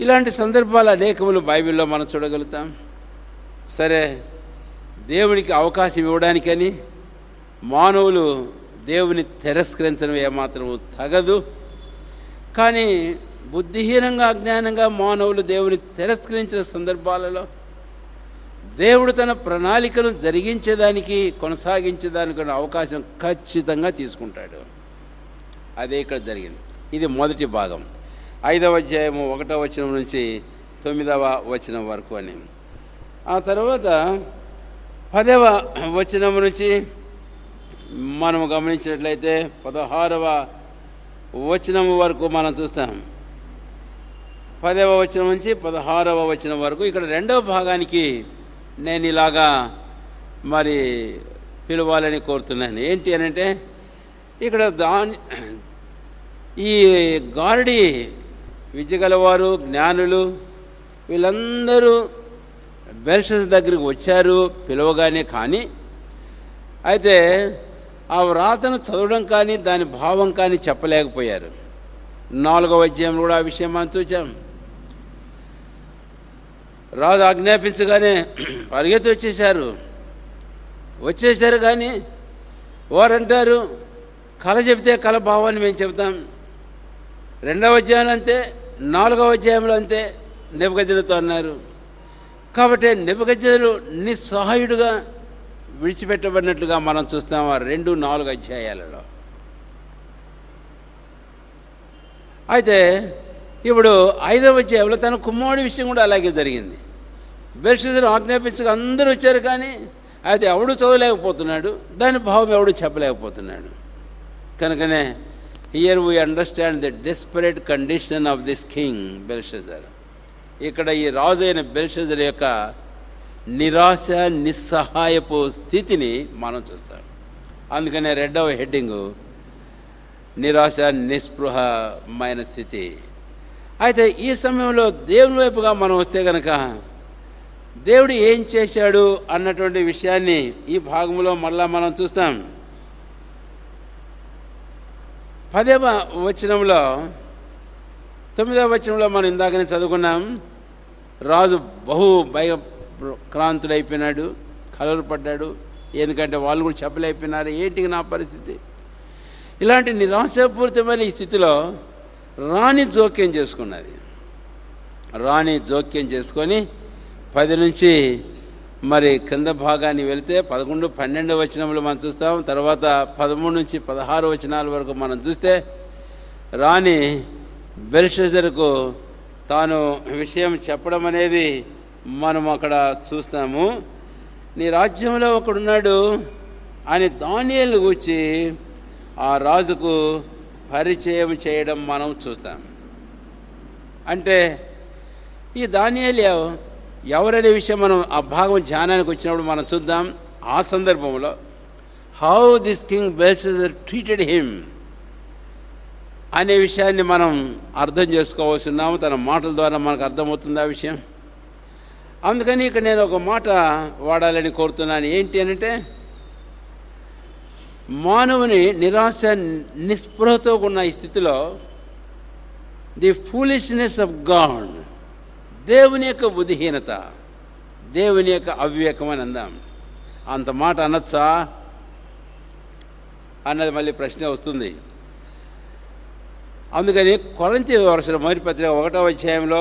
ఇలాంటి సందర్భాలు అనేకములు బైబిల్లో మనం చూడగలుగుతాం. సరే, దేవునికి అవకాశం ఇవ్వడానికని మానవులు దేవుని తిరస్కరించడం ఏమాత్రము తగదు. కానీ బుద్ధిహీనంగా, అజ్ఞానంగా మానవులు దేవుని తిరస్కరించిన సందర్భాలలో దేవుడు తన ప్రణాళికను జరిగించేదానికి, కొనసాగించేదానికి అవకాశం ఖచ్చితంగా తీసుకుంటాడు. అదే ఇక్కడ జరిగింది. ఇది మొదటి భాగం, 5వ అధ్యాయము 1వ వచనం నుంచి 9వ వచనం వరకు అని. ఆ తర్వాత 10వ వచనం నుంచి మనము గమనించినట్లయితే 16వ వచనం వరకు మనం చూస్తాం. 10వ వచనం నుంచి 16వ వచనం వరకు. ఇక్కడ 2వ భాగానికి నేను ఇలాగా మరి పిలవాలని కోరుతున్నాను. ఏంటి అని అంటే, ఇక్కడ ఈ గారడి విద్య గలవారు, జ్ఞానులు, వీళ్ళందరూ బెల్షస్సరు దగ్గరికి వచ్చారు పిలవగానే. కానీ అయితే ఆ వ్రాతను చదవడం కానీ దాని భావం కానీ చెప్పలేకపోయారు. 4వ అధ్యాయంలో కూడా ఆ విషయం మనం చూసాం. రాజు ఆజ్ఞాపించగానే పరిగెత్తి వచ్చేసారు. కానీ వారంటారు, కళ చెబితే కళ భావాన్ని మేము చెబుతాం. 2వ అధ్యాయంలో అంతే, 4వ అధ్యాయంలో అంతే నెబుకద్నెజరుతో అన్నారు. కాబట్టి నెబుకద్నెజరు నిస్సహాయుడుగా విడిచిపెట్టబడినట్లుగా మనం చూస్తాం ఆ 2-4 అధ్యాయాలలో. అయితే ఇప్పుడు 5వ అధ్యాయంలో తన కుమారుడి విషయం కూడా అలాగే జరిగింది. బెల్షస్సరు ఆజ్ఞాపించగా అందరూ వచ్చారు, కానీ అయితే ఎవడు చదవలేకపోతున్నాడు, దాని భావం ఎవడు చెప్పలేకపోతున్నాడు. కనుకనే here we understand the desperate condition of this king Belshazzar. ఇక్కడ ఈ రాజు అయిన బెల్షస్సర్ యొక్క నిరాశ, నిస్సహాయపు స్థితిని మనం చూస్తాం. అందుకనే 2వ హెడ్డింగు నిరాశ, నిస్పృహమైన స్థితి. అయితే ఈ సమయంలో దేవుని వైపుగా మనం వస్తే కనుక దేవుడు ఏం చేశాడు అన్నటువంటి విషయాన్ని ఈ భాగంలో మళ్ళా మనం చూస్తాం. 10వ వచనంలో, 9వ వచనంలో మనం ఇందాకనే చదువుకున్నాం. రాజు బహు భయక్రాంతుడైపోయినాడు, కలవరపడ్డాడు. ఎందుకంటే వాళ్ళు కూడా చెప్పలేకపోయినారు, ఏంటి నా పరిస్థితి. ఇలాంటి నిరాశాపూరితమైన ఈ స్థితిలో రాణి జోక్యం చేసుకున్నది. రాణి జోక్యం చేసుకొని 10 నుంచి మరి కింద భాగాన్ని వెళితే 11, 12 వచనములు మనం చూస్తాం. తర్వాత 13 నుంచి 16 వచనాల వరకు మనం చూస్తే రాణి బెల్షజరుకు తాను విషయం చెప్పడం అనేది మనం అక్కడ చూస్తాము. నీ రాజ్యంలో ఒకడున్నాడు అని దానియేలును గూర్చి ఆ రాజుకు పరిచయం చేయడం మనం చూస్తాం. అంటే ఈ దానియేలు ఎవరనే విషయం మనం ఆ భాగం ధ్యానానికి వచ్చినప్పుడు మనం చూద్దాం. ఆ సందర్భంలో how this king Belshazzar treated him అనే విషయాన్ని మనం అర్థం చేసుకోవాల్సి ఉన్నాము. తన మాటల ద్వారా మనకు అర్థమవుతుంది ఆ విషయం. అందుకని ఇక్కడ నేను ఒక మాట వాడాలని కోరుతున్నాను. ఏంటి అనంటే, మానవుని నిరాశ నిస్పృహతో ఉన్న ఈ స్థితిలో ది ఫూలిష్నెస్ ఆఫ్ గాడ్, దేవుని యొక్క బుద్ధిహీనత, దేవుని యొక్క అవివేకం అని అందాం. అంత మాట అనొచ్చా అన్నది మళ్ళీ ప్రశ్న వస్తుంది. అందుకని కొరింథీ రాసిన మొదటి పత్రిక 1వ అధ్యాయంలో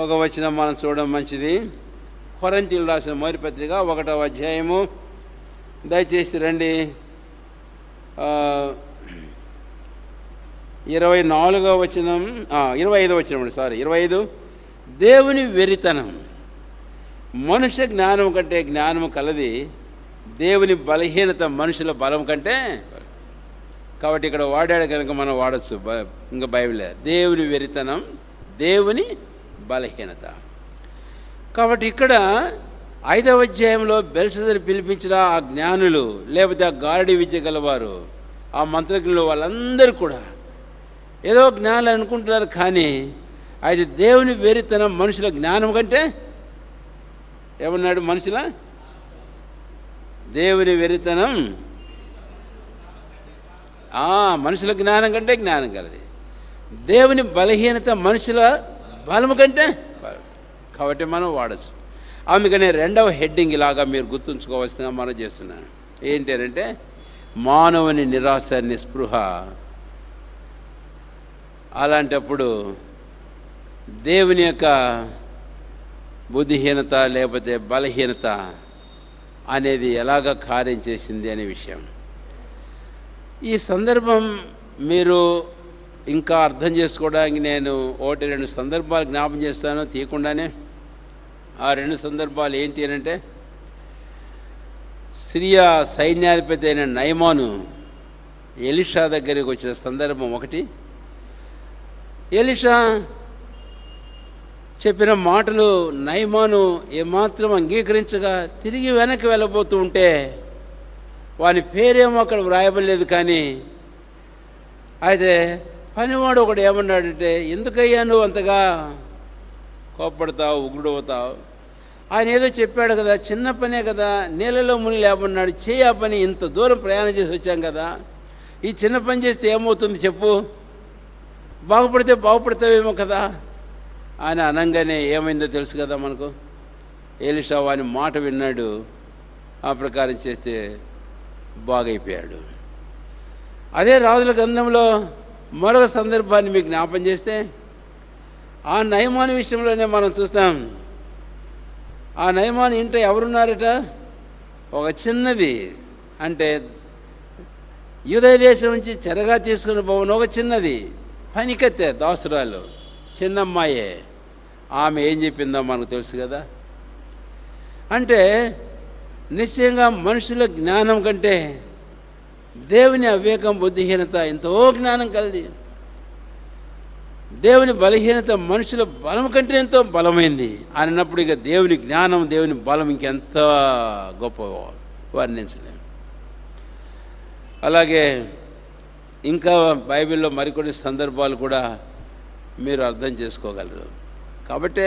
ఒక వచనం మనం చూడడం మంచిది. కొరింథీయులకు రాసిన మొదటి పత్రిక 1వ అధ్యాయము, దయచేసి రండి. 24వ వచనం, 25వ వచనం, 25. దేవుని వెరితనం మనుష్య జ్ఞానం కంటే జ్ఞానము కలది, దేవుని బలహీనత మనుషుల బలం కంటే. కాబట్టి ఇక్కడ వాడాడు కనుక మనం వాడచ్చు. ఇంకా బైబిల్ దేవుని వెరితనం, దేవుని బలహీనత. కాబట్టి ఇక్కడ 5వ అధ్యాయంలో బెల్షజరు పిలిపించిన ఆ జ్ఞానులు, లేకపోతే ఆ గారడి విద్య గలవారు, ఆ మంత్రజ్ఞులు, వాళ్ళందరూ కూడా ఏదో జ్ఞానాలు అనుకుంటున్నారు. కానీ అయితే దేవుని వెరితనం మనుషుల జ్ఞానం కంటే ఏమన్నాడు? దేవుని వెరితనం మనుషుల జ్ఞానం కంటే జ్ఞానం కలది, దేవుని బలహీనత మనుషుల బలము కంటే బలం. కాబట్టి మనం వాడచ్చు. అందుకనే 2వ హెడ్డింగ్ ఇలాగా మీరు గుర్తుంచుకోవాల్సిందిగా మనం చేస్తున్నాను. ఏంటి అంటే, మానవుని నిరాశ నిస్పృహ. అలాంటప్పుడు దేవుని యొక్క బుద్ధిహీనత లేకపోతే బలహీనత అనేది ఎలాగ కార్యం చేసింది అనే విషయం. ఈ సందర్భం మీరు ఇంకా అర్థం చేసుకోవడానికి నేను 1-2 సందర్భాలు జ్ఞాపం చేస్తాను తీయకుండానే. ఆ 2 సందర్భాలు ఏంటి అంటే, సిరియా సైన్యాధిపతి అయిన నయమాను ఎలీషా దగ్గరికి వచ్చిన సందర్భం ఒకటి. ఎలీషా చెప్పిన మాటలు నయమాను ఏమాత్రం అంగీకరించగా తిరిగి వెనక్కి వెళ్ళబోతూ ఉంటే, వాని పేరేమో అక్కడ వ్రాయబడలేదు. కానీ అయితే పనివాడు ఒకడు ఏమన్నాడంటే, ఎందుకయ్యా నువ్వు అంతగా కోప్పడతావు, ఉగ్రుడవుతావు? ఆయన ఏదో చెప్పాడు కదా, చిన్న పనే కదా, నీళ్ళలో ముని లేమన్నాడు, చేయి ఆ పని, ఇంత దూరం ప్రయాణం చేసి వచ్చాం కదా, ఈ చిన్న పని చేస్తే ఏమవుతుంది చెప్పు, బాగుపడితే బాగుపడతావేమో కదా అని అనగానే ఏమైందో తెలుసు కదా మనకు. ఎలీషా వాని మాట విన్నాడు, ఆ ప్రకారం చేస్తే బాగైపోయాడు. అదే రాజుల గ్రంథంలో మరొక సందర్భాన్ని మీకు జ్ఞాపం చేస్తే, ఆ నయమాను విషయంలోనే మనం చూస్తాం. ఆ నయమాను ఇంట ఎవరున్నారట? ఒక చిన్నది, అంటే యూదయ దేశం నుంచి చెరగా తీసుకుని పోవను ఒక చిన్నది పనికత్తె దాసురాలు, చిన్నమ్మాయే. ఆమె ఏం చెప్పిందో మనకు తెలుసు కదా. అంటే నిశ్చయంగా మనుషుల జ్ఞానం కంటే దేవుని అవివేకం, బుద్ధిహీనత ఎంతో జ్ఞానం కలది. దేవుని బలహీనత మనుషుల బలం కంటే ఎంతో బలమైంది అన్నప్పుడు ఇక దేవుని జ్ఞానం, దేవుని బలం ఇంకెంత గొప్ప వర్ణించలేము. అలాగే ఇంకా బైబిల్లో మరికొన్ని సందర్భాలు కూడా మీరు అర్థం చేసుకోగలరు. కాబట్టి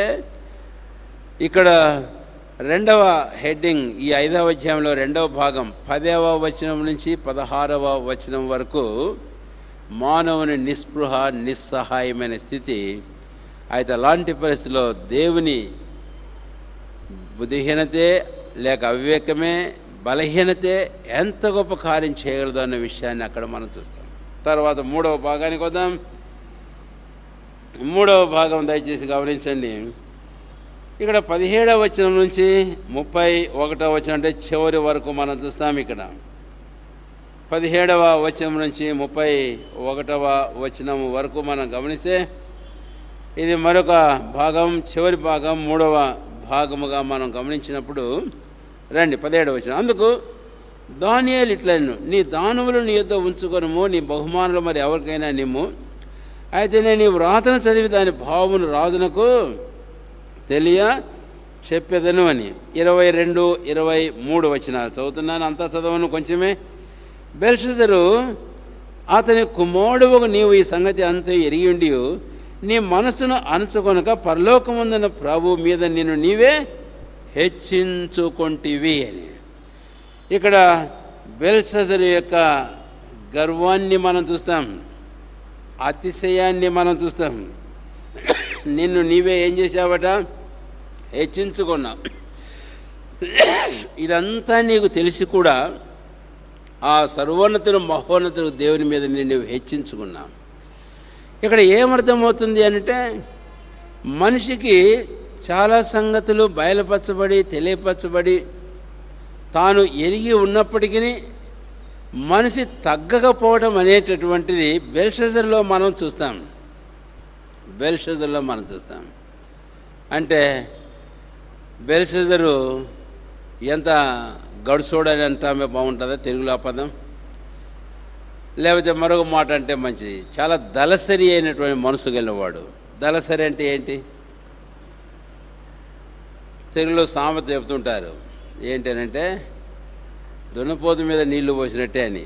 ఇక్కడ 2వ హెడ్డింగ్, ఈ 5వ అధ్యాయంలో 2వ భాగం 10వ వచనం నుంచి 16వ వచనం వరకు మానవుని నిస్పృహ, నిస్సహాయమైన స్థితి. అయితే అలాంటి పరిస్థితిలో దేవుని బుద్ధిహీనతే లేక అవివేకమే, బలహీనతే ఎంత గొప్ప కార్యం చేయగలదు అన్న విషయాన్ని అక్కడ మనం చూస్తాం. తర్వాత మూడవ భాగానికి వద్దాం. మూడవ భాగం దయచేసి గమనించండి. ఇక్కడ 17వ వచనం నుంచి 31వ వచనం అంటే చివరి వరకు మనం చూస్తాం. ఇక్కడ 17వ వచనం నుంచి 31వ వచనం వరకు మనం గమనిస్తే ఇది మరొక భాగం, చివరి భాగం, మూడవ భాగముగా మనం గమనించినప్పుడు రండి 17వ వచనం. అందుకు దానియేలు ఇట్లను, నీ దానములు నీ యొద్ద ఉంచుకొనుము, నీ బహుమానులు మరి ఎవరికైనా నిమ్ము. అయితే నేను నీ వ్రాతను చదివి దాని భావమును రాజునకు తెలియ చెప్పేదను అని. 22, 23 వచనాలు చదువుతున్నాను, అంతా చదవను కొంచెమే. బెల్షస్సరు అతని కుమారుడువగు నీవు ఈ సంగతి అంతా ఎరిగిండి నీ మనసును అణచుకొనక పరలోకముందున్న ప్రభు మీద నిన్ను నీవే హెచ్చించుకొంటివి అని. ఇక్కడ బెల్షస్సరు యొక్క గర్వాన్ని మనం చూస్తాం, అతిశయాన్ని మనం చూస్తాం. నిన్ను నీవే ఏం చేసావట? హెచ్చించుకున్నావు. ఇదంతా నీకు తెలిసి కూడా ఆ సర్వోన్నతుడు మహోన్నతుడు దేవుని మీద నిన్ను హెచ్చించుకున్నావు. ఇక్కడ ఏమర్థమవుతుంది అంటే మనిషికి చాలా సంగతులు బయలుపరచబడి తెలియపరచబడి తాను ఎరిగి ఉన్నప్పటికీ మనిషి తగ్గకపోవడం అనేటటువంటిది బెల్షస్సరులో మనం చూస్తాం. బెల్షస్సరులో మనం చూస్తాం. అంటే బెల్షస్సరు ఎంత గడుసోడని అంటామే బాగుంటుందా తెలుగులో పదం, లేకపోతే మరొక మాట అంటే మంచిది, చాలా దళసరి అయినటువంటి మనసు గెలినవాడు. దళసరి అంటే ఏంటి? తెలుగులో సామెత చెప్తుంటారు ఏంటనంటే దున్నపోతు మీద నీళ్లు పోసినట్టే అని.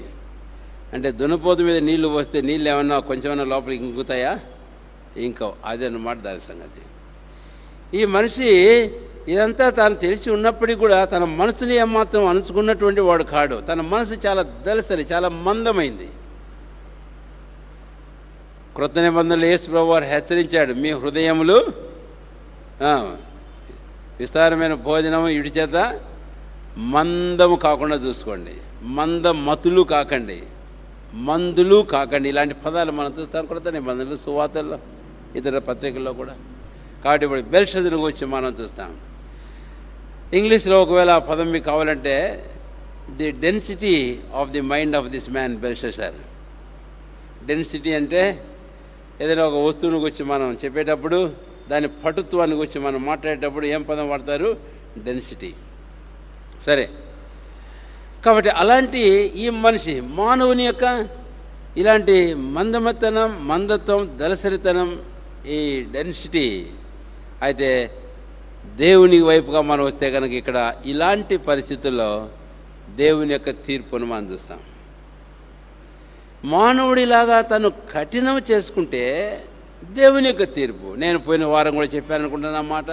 అంటే దున్నపోతు మీద నీళ్లు పోస్తే నీళ్ళు ఏమన్నా కొంచెమన్నా లోపలికి ఇంకుతాయా? ఇంకో అదే అన్నమాట దాని సంగతి. ఈ మనిషి ఇదంతా తాను తెలిసి ఉన్నప్పటికీ కూడా తన మనసుని ఏమాత్రం అణుచుకున్నటువంటి వాడు కాడు. తన మనసు చాలా దళసరి, చాలా మందమైంది. క్రొత్త నిబంధనలు యేసు ప్రభువు వారు హెచ్చరించాడు, మీ హృదయములు విస్తారమైన భోజనము ఇటు చేత మందము కాకుండా చూసుకోండి, మందమతులు కాకండి, మందులు కాకండి. ఇలాంటి పదాలు మనం చూస్తాం క్రొత్త నిబంధనలు, సువార్తల్లో, ఇతర పత్రికల్లో కూడా. కాబట్టి ఇప్పుడు బెల్షస్సరు గురించి మనం చూస్తాం. ఇంగ్లీష్లో ఒకవేళ ఆ పదం మీకు కావాలంటే the density of the mind of this man Belshazzar. Density అంటే ఏదైనా ఒక వస్తువుని గురించి మనం చెప్పేటప్పుడు దాని పటుత్వాన్ని గురించి మనం మాట్లాడేటప్పుడు ఏం పదం వాడతారు? డెన్సిటీ. సరే, కాబట్టి అలాంటి ఈ మనిషి మానవుని యొక్క ఇలాంటి మందమతనం, మందత్వం, దళసరితనం, ఈ డెన్సిటీ. అయితే దేవుని వైపుగా మనం వస్తే కనుక ఇక్కడ ఇలాంటి పరిస్థితుల్లో దేవుని యొక్క తీర్పును మనం చూస్తాం. మానవుడిలాగా తను కఠినం చేసుకుంటే దేవుని యొక్క తీర్పు. నేను పోయిన వారం కూడా చెప్పాను అనుకుంటున్నా మాట.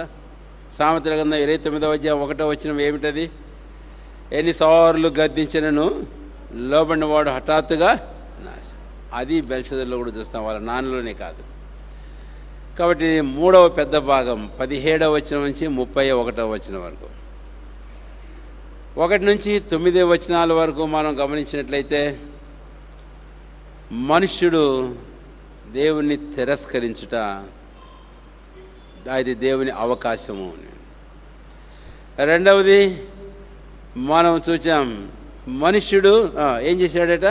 సామెతల గ్రంథం 29వ అధ్యాయం 1వ వచనం ఏమిటది? ఎన్నిసార్లు గద్దించినను లోబడిన వాడు హఠాత్తుగా నాశనం. అది బెల్షస్సరులో కూడా చూస్తాం, వాళ్ళ నాన్నలోనే కాదు. కాబట్టి మూడవ పెద్ద భాగం 17వ వచనం నుంచి 31వ వచనం వరకు, 1 నుంచి 9 వచనాల వరకు మనం గమనించినట్లయితే మనుష్యుడు దేవుణ్ణి తిరస్కరించుట, అది దేవుని అవకాశము. రెండవది మనం చూసాం, మనుష్యుడు ఏం చేశాడట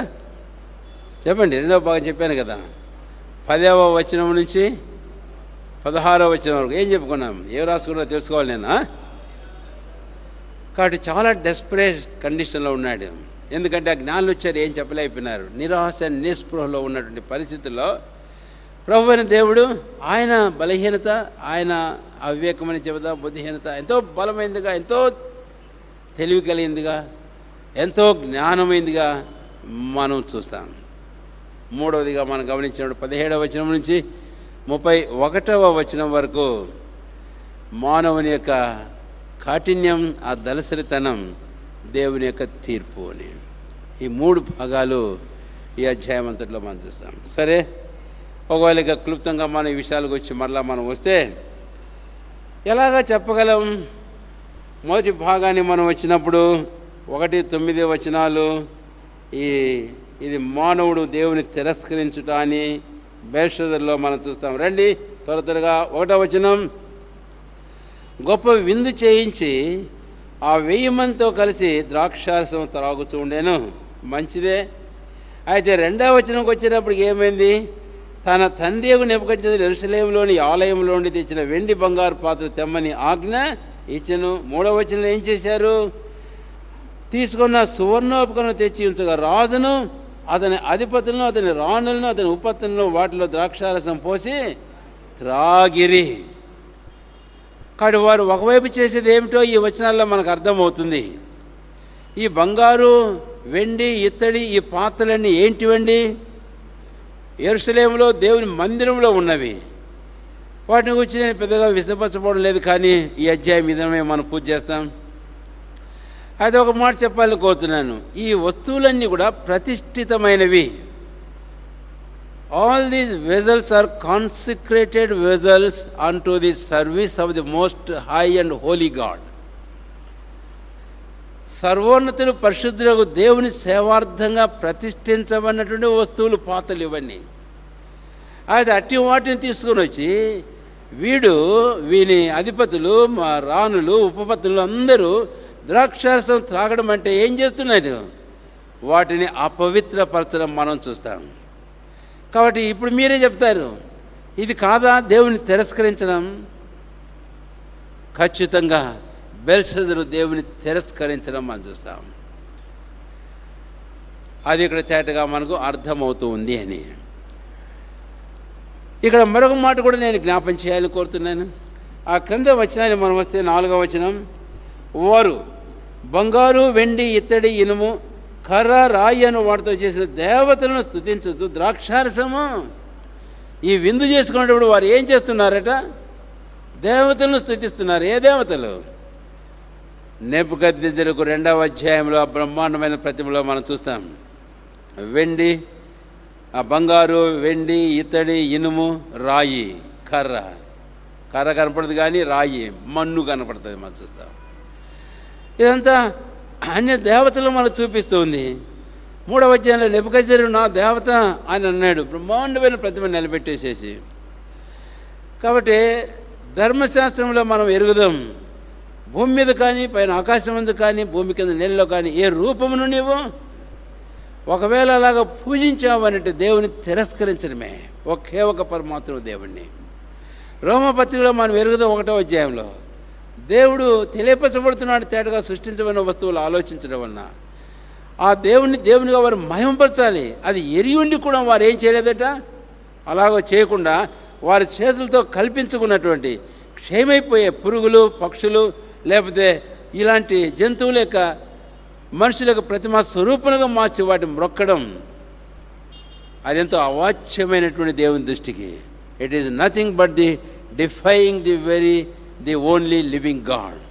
చెప్పండి. రెండవ భాగం చెప్పాను కదా, 10వ వచనం నుంచి 16వ వచనం వరకు ఏం చెప్పుకున్నాం, ఏం రాసుకున్నా తెలుసుకోవాలి నేను. కాబట్టి చాలా డెస్పరేట్ కండిషన్లో ఉన్నాడు. ఎందుకంటే ఆ జ్ఞానులు వచ్చారు, ఏం చెప్పలేకపోయినారు. నిరాశ నిస్పృహలో ఉన్నటువంటి పరిస్థితుల్లో ప్రభు అయిన దేవుడు, ఆయన బలహీనత, ఆయన అవివేకమని చెబుతా బుద్ధిహీనత ఎంతో బలమైందిగా, ఎంతో తెలివి కలిగిందిగా, ఎంతో జ్ఞానమైందిగా మనం చూస్తాం. మూడవదిగా మనం గమనించినప్పుడు 17వ వచనం నుంచి 31వ వచనం వరకు మానవుని యొక్క కాఠిన్యం, ఆ దళసరితనం, దేవుని యొక్క తీర్పు అని ఈ 3 భాగాలు ఈ అధ్యాయం అంతట్లో మనం చూస్తాం. సరే, ఒకవేళ ఇక క్లుప్తంగా మన ఈ విషయాలకు వచ్చి మరలా మనం వస్తే ఎలాగా చెప్పగలం? మొదటి భాగాన్ని మనం వచ్చినప్పుడు 1-9 ఇది మానవుడు దేవుని తిరస్కరించుట అని బెల్షస్సరులో మనం చూస్తాం. రండి త్వరగా 1వ వచనం. గొప్ప విందు చేయించి ఆ 1000 మందితో కలిసి ద్రాక్షారసం త్రాగుతూ ఉండేను. మంచిదే. అయితే 2వ వచనంకి వచ్చేటప్పటికి ఏమైంది? తన తండ్రి నెబుకద్నెజరు యెరూషలేములోని ఆలయంలో నుండి తెచ్చిన వెండి బంగారు పాత్ర తెమ్మని ఆజ్ఞ ఇచ్చెను. 3వ వచనంలో ఏం చేశారు? తీసుకున్న సువర్ణోపకరణం తెచ్చి ఉంచగా రాజును అతని అధిపతులను అతని రాణులను అతని ఉపత్తులను వాటిలో ద్రాక్షారసం పోసి త్రాగిరి. కాబట్టి వారు ఒకవైపు చేసేది ఏమిటో ఈ వచనాల్లో మనకు అర్థమవుతుంది. ఈ బంగారు, వెండి, ఇత్తడి ఈ పాత్రలన్నీ ఏంటివండి? యెరూషలేములో దేవుని మందిరంలో ఉన్నవి. వాటిని గురించి నేను పెద్దగా విశదపరచబడడం లేదు, కానీ ఈ అధ్యాయం మీదనే మనం పూజ చేస్తాం. అయితే ఒక మాట చెప్పాలని కోరుతున్నాను. ఈ వస్తువులన్నీ కూడా ప్రతిష్ఠితమైనవి. All these vessels are consecrated vessels unto the service of the most high and holy God. సర్వోన్నతుడు పరిశుద్ధులకు దేవుని సేవార్థంగా ప్రతిష్ఠించబడినటువంటి వస్తువులు, పాత్రలు ఇవన్నీ. అయితే అట్టి వాటిని తీసుకొని వచ్చి వీని అధిపతులు, మా రాణులు, ఉపపత్తులు అందరూ ద్రాక్షారసం త్రాగడం అంటే ఏం చేస్తున్నాడు? వాటిని అపవిత్రపరచడం మనం చూస్తాం. కాబట్టి ఇప్పుడు మీరే చెప్తారు, ఇది కాదా దేవుని తిరస్కరించడం? ఖచ్చితంగా బెల్షస్సరు దేవుని తిరస్కరించడం మనం చూస్తాం. అది ఇక్కడ తేటగా మనకు అర్థమవుతూ ఉంది అని. ఇక్కడ మరొక మాట కూడా నేను జ్ఞాపం చేయాలని కోరుతున్నాను. ఆ క్రింద వచనాన్ని మనం వస్తే 4వ వచనం. వారు బంగారు, వెండి, ఇత్తడి, ఇనుము, కర్ర, రాయి అను వాటితో చేసిన దేవతలను స్తుతించవచ్చు. ద్రాక్షారసము ఈ విందు చేసుకునేటప్పుడు వారు ఏం చేస్తున్నారట? దేవతలను స్తుతిస్తున్నారు. ఏ దేవతలు? నెబుకద్నెజరుకు 2వ అధ్యాయంలో ఆ బ్రహ్మాండమైన ప్రతిమలో మనం చూస్తాం. వెండి, ఆ బంగారు, వెండి, ఇత్తడి, ఇనుము, రాయి, కర్ర కనపడదు కానీ రాయి, మన్ను కనపడుతుంది మనం చూస్తాం. ఇదంతా అన్య దేవతలు మనకు చూపిస్తుంది. 3వ అధ్యాయంలో నెబుకద్నెజరు నా దేవత అని అన్నాడు, బ్రహ్మాండమైన ప్రతిమ నిలబెట్టేసేసి. కాబట్టి ధర్మశాస్త్రంలో మనం ఎరుగుదాం, భూమి మీద కానీ, పైన ఆకాశం మీద కానీ, భూమి కింద నీళ్ళలో కానీ ఏ రూపమును నీవు ఒకవేళ అలాగా పూజించావనంటే దేవుని తిరస్కరించడమే. ఒకే ఒక పరమాత్మ దేవుణ్ణి. రోమపత్రికలో మనం ఎరుగుదాం 1వ అధ్యాయంలో దేవుడు తెలియపరచబడుతున్నాడు. తేటగా సృష్టించబడిన వస్తువులు ఆలోచించడం వలన ఆ దేవునిగా వారు మహిమపరచాలి. అది ఎరియుండి కూడా వారు ఏం చేయలేదట. అలాగో చేయకుండా వారి చేతులతో కల్పించుకున్నటువంటి క్షయమైపోయే పురుగులు, పక్షులు, లేకపోతే ఇలాంటి జంతువుల యొక్క మనుషులకు ప్రతిమా స్వరూపంగా మార్చి వాటిని మొక్కడం, అదెంతో అవాచ్యమైనటువంటి దేవుని దృష్టికి. It is nothing but defying the only living God.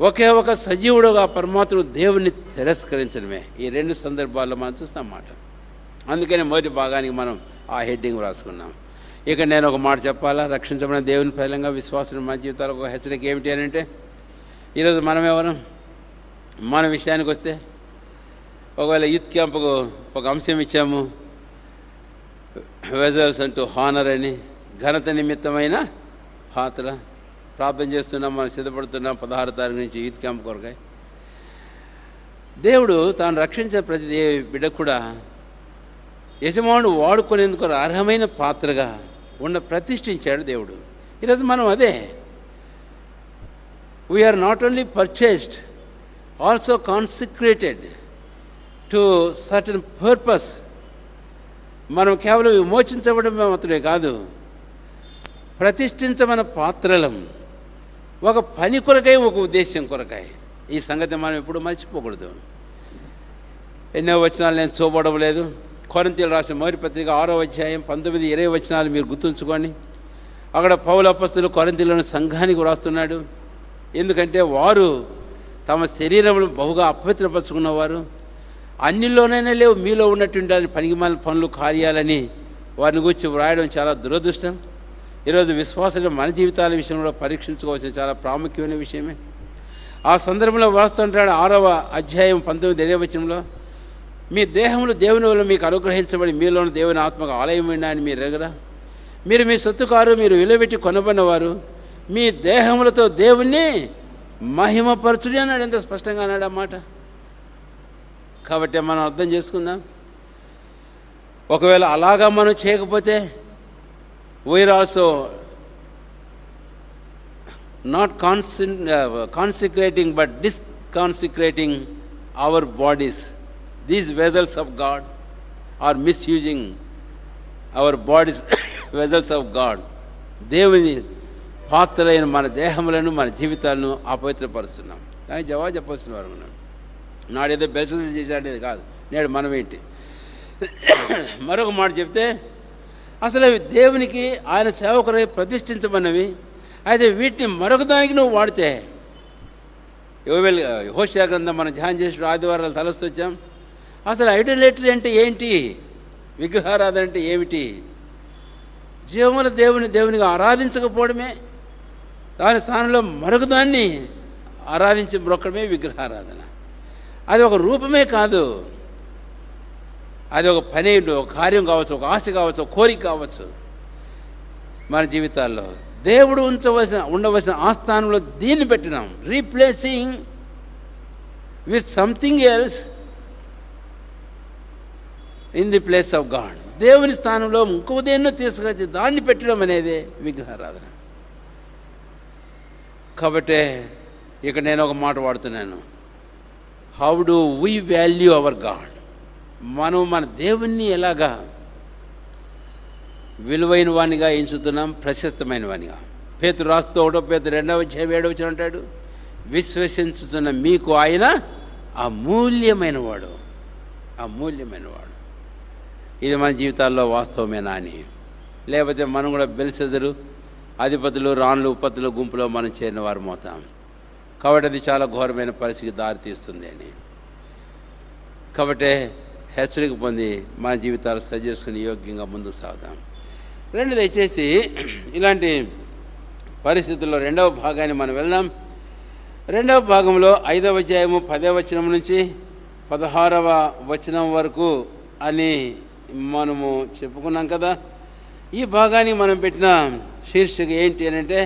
ఒకే ఒక సజీవుడుగా పరమాత్మ దేవుని తిరస్కరించడమే. ఈ 2 సందర్భాల్లో మనం చూస్తాం మాట. అందుకనే మొదటి భాగానికి మనం ఆ హెడ్డింగ్ రాసుకున్నాం. ఇక నేను ఒక మాట చెప్పాలా. రక్షించబడిన దేవుని ఫలంగా విశ్వాసం మన జీవితాలకు ఒక హెచ్చరిక ఏమిటి అని అంటే, ఈరోజు మన విషయానికి వస్తే, ఒకవేళ యూత్ క్యాంపుకు ఒక అంశం ఇచ్చాము, వెజల్స్ అంటూ హానర్ అని, ఘనత నిమిత్తమైన పాత్ర. ప్రార్థన చేస్తున్నాం, మనం సిద్ధపడుతున్నాం 16వ తారీఖు నుంచి యూత్ క్యాంప్ కొరకై. దేవుడు తాను రక్షించే ప్రతి బిడ్డ కూడా యజమానుడు వాడుకునేందుకు అర్హమైన పాత్రగా ప్రతిష్ఠించాడు దేవుడు. ఈరోజు మనం అదే, we are not only purchased, also consecrated to certain purpose. మనం కేవలం విమోచించబడమే మాత్రమే కాదు, ప్రతిష్ఠించమన్న పాత్రలం, ఒక పని కొరకై, ఒక ఉద్దేశం కొరకై. ఈ సంగతి మనం ఎప్పుడు మర్చిపోకూడదు. ఎన్నో వచనాలు నేను చూపడం లేదు. కొరింథీయులు రాసిన మొదటి పత్రిక 6వ అధ్యాయం 19-20 వచనాలు మీరు గుర్తుంచుకోండి. అక్కడ పౌలు అపొస్తలుడు కొరింథీయులోని సంఘానికి వ్రాస్తున్నాడు. ఎందుకంటే వారు తమ శరీరమును బహుగా అపవిత్రపరుచుకున్నవారు, అన్నిలోనైనా లేవు మీలో ఉన్నటువంటి పనికిమాలిన పనులు, కార్యాలని వారిని గురించి వ్రాయడం చాలా దురదృష్టం. ఈరోజు విశ్వాసాలు మన జీవితాల విషయంలో పరీక్షించుకోవాల్సిన చాలా ప్రాముఖ్యమైన విషయమే. ఆ సందర్భంలో వ్రాస్తుంటాడు 6వ అధ్యాయం 19వ వచనంలో, మీ దేహములు దేవుని వల్ల మీకు అనుగ్రహించబడి మీలోని దేవుని ఆత్మకు ఆలయమైన అని మీరు ఎరగరా? మీరు మీ సొత్తు కారు, మీరు విలువబెట్టి కొనబడినవారు, మీ దేహములతో దేవుణ్ణి మహిమపరచుడి అన్నాడు. ఎంత స్పష్టంగా అన్నాడు అన్నమాట. కాబట్టి మనం అర్థం చేసుకుందాం. ఒకవేళ అలాగా మనం చేయకపోతే we are also not consecrating but disconsecrating our bodies. These vessels of God are misusing our bodies vessels of God. దేవుని పాత్రలైన మన దేహములను, మన జీవితాలను అపవిత్రపరుస్తున్నాం. దానికి జవాబు చెప్పాల్సిన వారు ఉన్నాం. నాడేదో బెల్షస్సర్ చేశాడేది కాదు, నేడు మనం ఏంటి? మరొక మాట చెప్తే, అసలు అవి దేవునికి ఆయన సేవకులై ప్రతిష్ఠించమన్నవి. అయితే వీటిని మరొక దానికి నువ్వు వాడితే, యెహోషువ గ్రంథం మనం ధ్యానం చేసిన ఆదివారాలు తలస్తూ వచ్చాం. అసలు ఐడోలేటరీ అంటే ఏంటి? విగ్రహారాధన అంటే ఏమిటి? జీవముల దేవునిగా ఆరాధించకపోవడమే, దాని స్థానంలో మరొక దాన్ని ఆరాధించి బ్రొక్కడమే విగ్రహారాధన. అది ఒక రూపమే కాదు, అది ఒక పని, ఒక కార్యం కావచ్చు, ఒక ఆశ కావచ్చు, ఒక కోరిక కావచ్చు. మన జీవితాల్లో దేవుడు ఉండవలసిన ఆ స్థానంలో దీన్ని పెట్టినాం. Replacing with something else in the place of God. దేవుని స్థానంలో ఇంకో దేన్నో తీసుకొచ్చి దాన్ని పెట్టడం అనేది విగ్రహారాధన. కాబట్టి ఇక నేను ఒక మాట వాడుతున్నాను. How do we value hour God? మనం మన దేవుణ్ణి ఎలాగా విలువైన వానిగా ఎంచుతున్నాం, ప్రశస్తమైన వానిగా? పేతురు రాస్తూ 1 పేతురు 2వ అధ్యాయం 7వ వచనం అంటాడు, విశ్వసించుతున్న మీకు ఆయన అమూల్యమైన వాడు. అమూల్యమైనవాడు. ఇది మన జీవితాల్లో వాస్తవమేనా అని? లేకపోతే మనం కూడా బెల్షస్సరు, అధిపతులు, రాణులు, ఉపతుల గుంపులో మనం చేరిన వారు మోతాం. కాబట్టి అది చాలా ఘోరమైన పరిస్థితికి దారితీస్తుంది అని. కాబట్టి హెచ్చరిక పొంది మన జీవితాలు సరి చేసుకుని యోగ్యంగా ముందుకు సాగుదాం. దయచేసి ఇలాంటి పరిస్థితుల్లో 2వ భాగాన్ని మనం వెళ్దాం. 2వ భాగంలో 5వ అధ్యాయము 10వ వచనం నుంచి 16వ వచనం వరకు అని మనము చెప్పుకున్నాం కదా. ఈ భాగానికి మనం పెట్టిన శీర్షిక ఏంటి అని అంటే,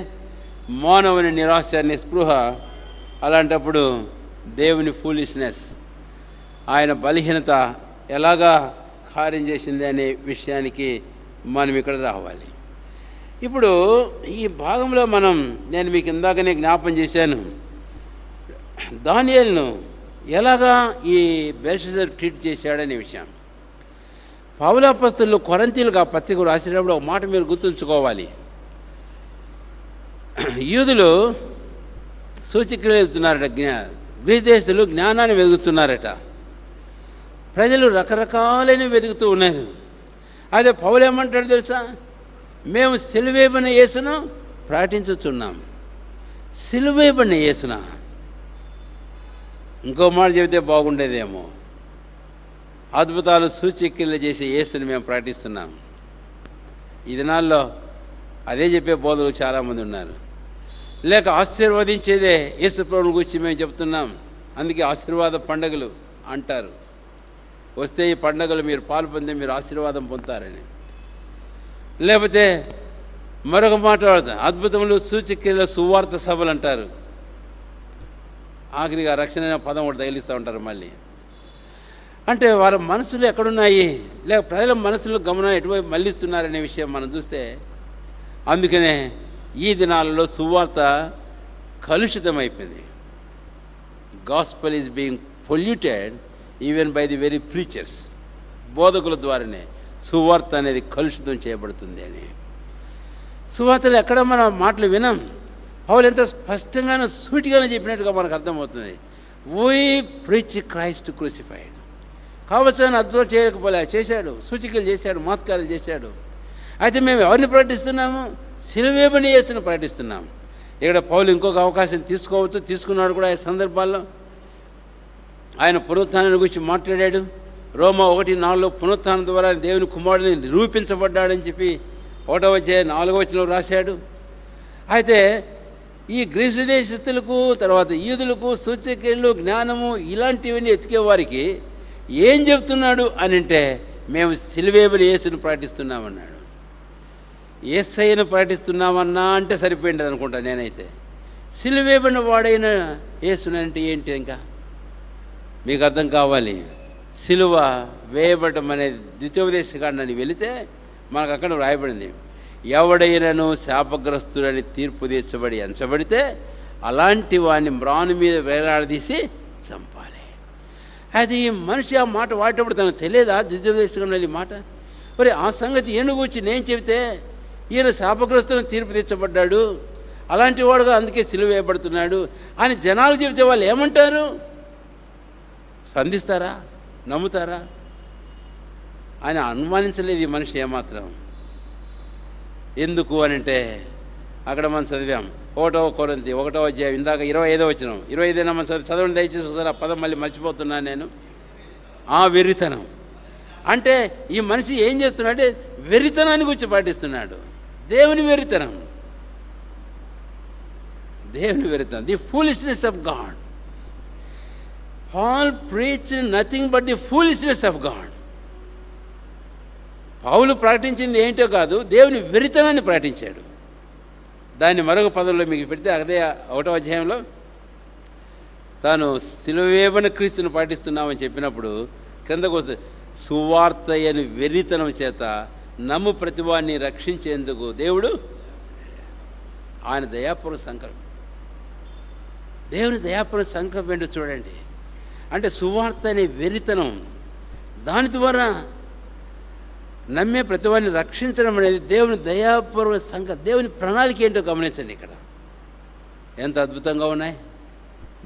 మానవుని నిరాశ, నిస్పృహ, అలాంటప్పుడు దేవుని ఫూలిష్నెస్, ఆయన బలహీనత ఎలాగా కార్యం చేసింది అనే విషయానికి మనం ఇక్కడ రావాలి. ఇప్పుడు ఈ భాగంలో నేను మీకు ఇందాకనే జ్ఞాపం చేశాను, దానియేలును ఎలాగా ఈ బెల్షస్సర్ ట్రీట్ చేశాడనే విషయం. పౌలు అపొస్తలులు కొరింథీయులకు ఆ పత్రిక రాసేటప్పుడు ఒక మాట మీరు గుర్తుంచుకోవాలి. యూదులు సూచక్రియలు వెళ్తున్నారట, గ్రీస్ దేశస్తులు జ్ఞానాన్ని వెతుకుతున్నారట, ప్రజలు రకరకాలైన వెతుకుతూ ఉన్నారు. అదే పౌలు ఏమంటాడు తెలుసా? మేము సిలువేయబడిన యేసును ప్రకటించుచున్నాం. సిలువేయబడిన యేసున, ఇంకో మాట చెబితే బాగుండేదేమో, అద్భుతాలు సూచక్రియలు చేసే యేసుని మేము ప్రకటిస్తున్నాం. ఈ దినాల్లో అదే చెప్పే బోధకులు చాలామంది ఉన్నారు. లేక ఆశీర్వదించేదే యేసు ప్రభువుని గురించి మేము చెప్తున్నాం, అందుకే ఆశీర్వాద పండుగలు అంటారు. వస్తే ఈ పండుగలు మీరు పాలు పొంది మీరు ఆశీర్వాదం పొందుతారని. లేకపోతే మరొక మాట వాడతారు, అద్భుతములు సూచక్రియలు సువార్త సభలు అంటారు. ఆఖరిగా రక్షణ అనే పదం కూడా తగిలిస్తూ ఉంటారు మళ్ళీ. అంటే వాళ్ళ మనసులు ఎక్కడున్నాయి, లేక ప్రజల మనసులు గమనం ఎటువైపు మళ్ళిస్తున్నారనే విషయం మనం చూస్తే, అందుకనే ఈ దినాలలో సువార్త కలుషితమైపోయింది. Gospel is being polluted even by the very preachers. బోధకుల ద్వారానే సువార్త అనేది కలుషితం చేయబడుతుంది అని. సువార్తలు ఎక్కడ మన మాటలు వినం. పౌలు ఎంత స్పష్టంగానూ సూటిగానే చెప్పినట్టుగా మనకు అర్థమవుతుంది. We preach Christ crucified. కావచ్చు అని అద్భుతం చేయకపోలే, చేశాడు, సూచికలు చేశాడు, మహత్కార్యాలు చేశాడు. అయితే మేము ఎవరిని ప్రకటిస్తున్నాము? సిలువేయబడిన యేసుని ప్రకటిస్తున్నాం. ఇక్కడ పౌలు ఇంకొక అవకాశం తీసుకోవచ్చు, తీసుకున్నాడు కూడా. ఈ సందర్భాల్లో ఆయన పునరుత్థానాన్ని గురించి మాట్లాడాడు. రోమా 1:4 పునరుత్థానం ద్వారా దేవుని కుమారుడిని నిరూపించబడ్డాడని చెప్పి 1వ అధ్యాయం 4వ వచనంలో రాశాడు. అయితే ఈ గ్రీసు దేశస్తులకు, తర్వాత యూదులకు సూచక్రియలు, జ్ఞానము ఇలాంటివన్నీ ఎతికేవారికి ఏం చెప్తున్నాడు అని అంటే, మేము సిలువేబడి యేసును ప్రకటిస్తున్నామన్నాడు. యేసయ్యను ప్రకటిస్తున్నామన్నా అంటే సరిపోయింది అనుకుంటా నేనైతే. సిలువేబడిన వాడైన యేసునంటే ఏంటి? ఇంకా మీకు అర్థం కావాలి. సిలువ వేయబడటం అనేది ద్వితీయోపదేశకాండని వెళితే మనకు అక్కడ వ్రాయబడింది, ఎవడైనను శాపగ్రస్తుడని తీర్పు తీర్చబడి ఎంచబడితే అలాంటి వాడిని మ్రాను మీద వేలాడదీసి చంపాలి. అది మనిషి ఆ మాట వాడేటప్పుడు తనకు తెలియదా ద్వితీయోపదేశకాండలో ఈ మాట? మరి ఆ సంగతి ఏనుగుచ్చి నేను చెబితే ఈయన శాపగ్రస్తులను తీర్పు తీర్చబడ్డాడు, అలాంటి వాడుగా అందుకే సిలువ వేయబడుతున్నాడు అని జనాలు చెబితే వాళ్ళు ఏమంటారు? స్పందిస్తారా? నమ్ముతారా? ఆయన అనుమానించలేదు ఈ మనిషి ఏమాత్రం. ఎందుకు అనంటే అక్కడ మనం చదివాం 1 కొరింథీ 1వ అధ్యాయం ఇందాక 25వ వచనం, 25 మనం చదవండి దయచేసి ఒకసారి. ఆ పదం మళ్ళీ మర్చిపోతున్నాను నేను. ఆ వెర్రితనం అంటే ఈ మనిషి ఏం చేస్తున్నాడంటే వెర్రితనాన్ని గురించి పాటిస్తున్నాడు. దేవుని వెర్రితనం, దేవుని వెర్రితనం, the foolishness of God. Paul preached nothing but the foolishness of God. పౌలు ప్రకటించింది ఏంటో కాదు, దేవుని వెర్రితనాన్ని ప్రకటించాడు. దాన్ని మరొక పదంలో మీకు పెడితే అదే 1వ అధ్యాయంలో తాను సిలువేయబడిన క్రీస్తుని పాటిస్తున్నామని చెప్పినప్పుడు క్రిందకు వస్తే, సువార్త అని వెర్రితనం చేత నమ్ము ప్రతివాన్ని రక్షించేందుకు దేవుడు ఆయన దయాపూర్వక సంకల్పం. దేవుని దయాపూర్వక సంకల్పం ఏంటో చూడండి. అంటే సువార్త అనే వెర్రితనం, దాని ద్వారా నమ్మే ప్రతివాన్ని రక్షించడం అనేది దేవుని దయాపూర్వక సంకల్పం. దేవుని ప్రణాళిక ఏంటో గమనించండి. ఇక్కడ ఎంత అద్భుతంగా ఉన్నాయి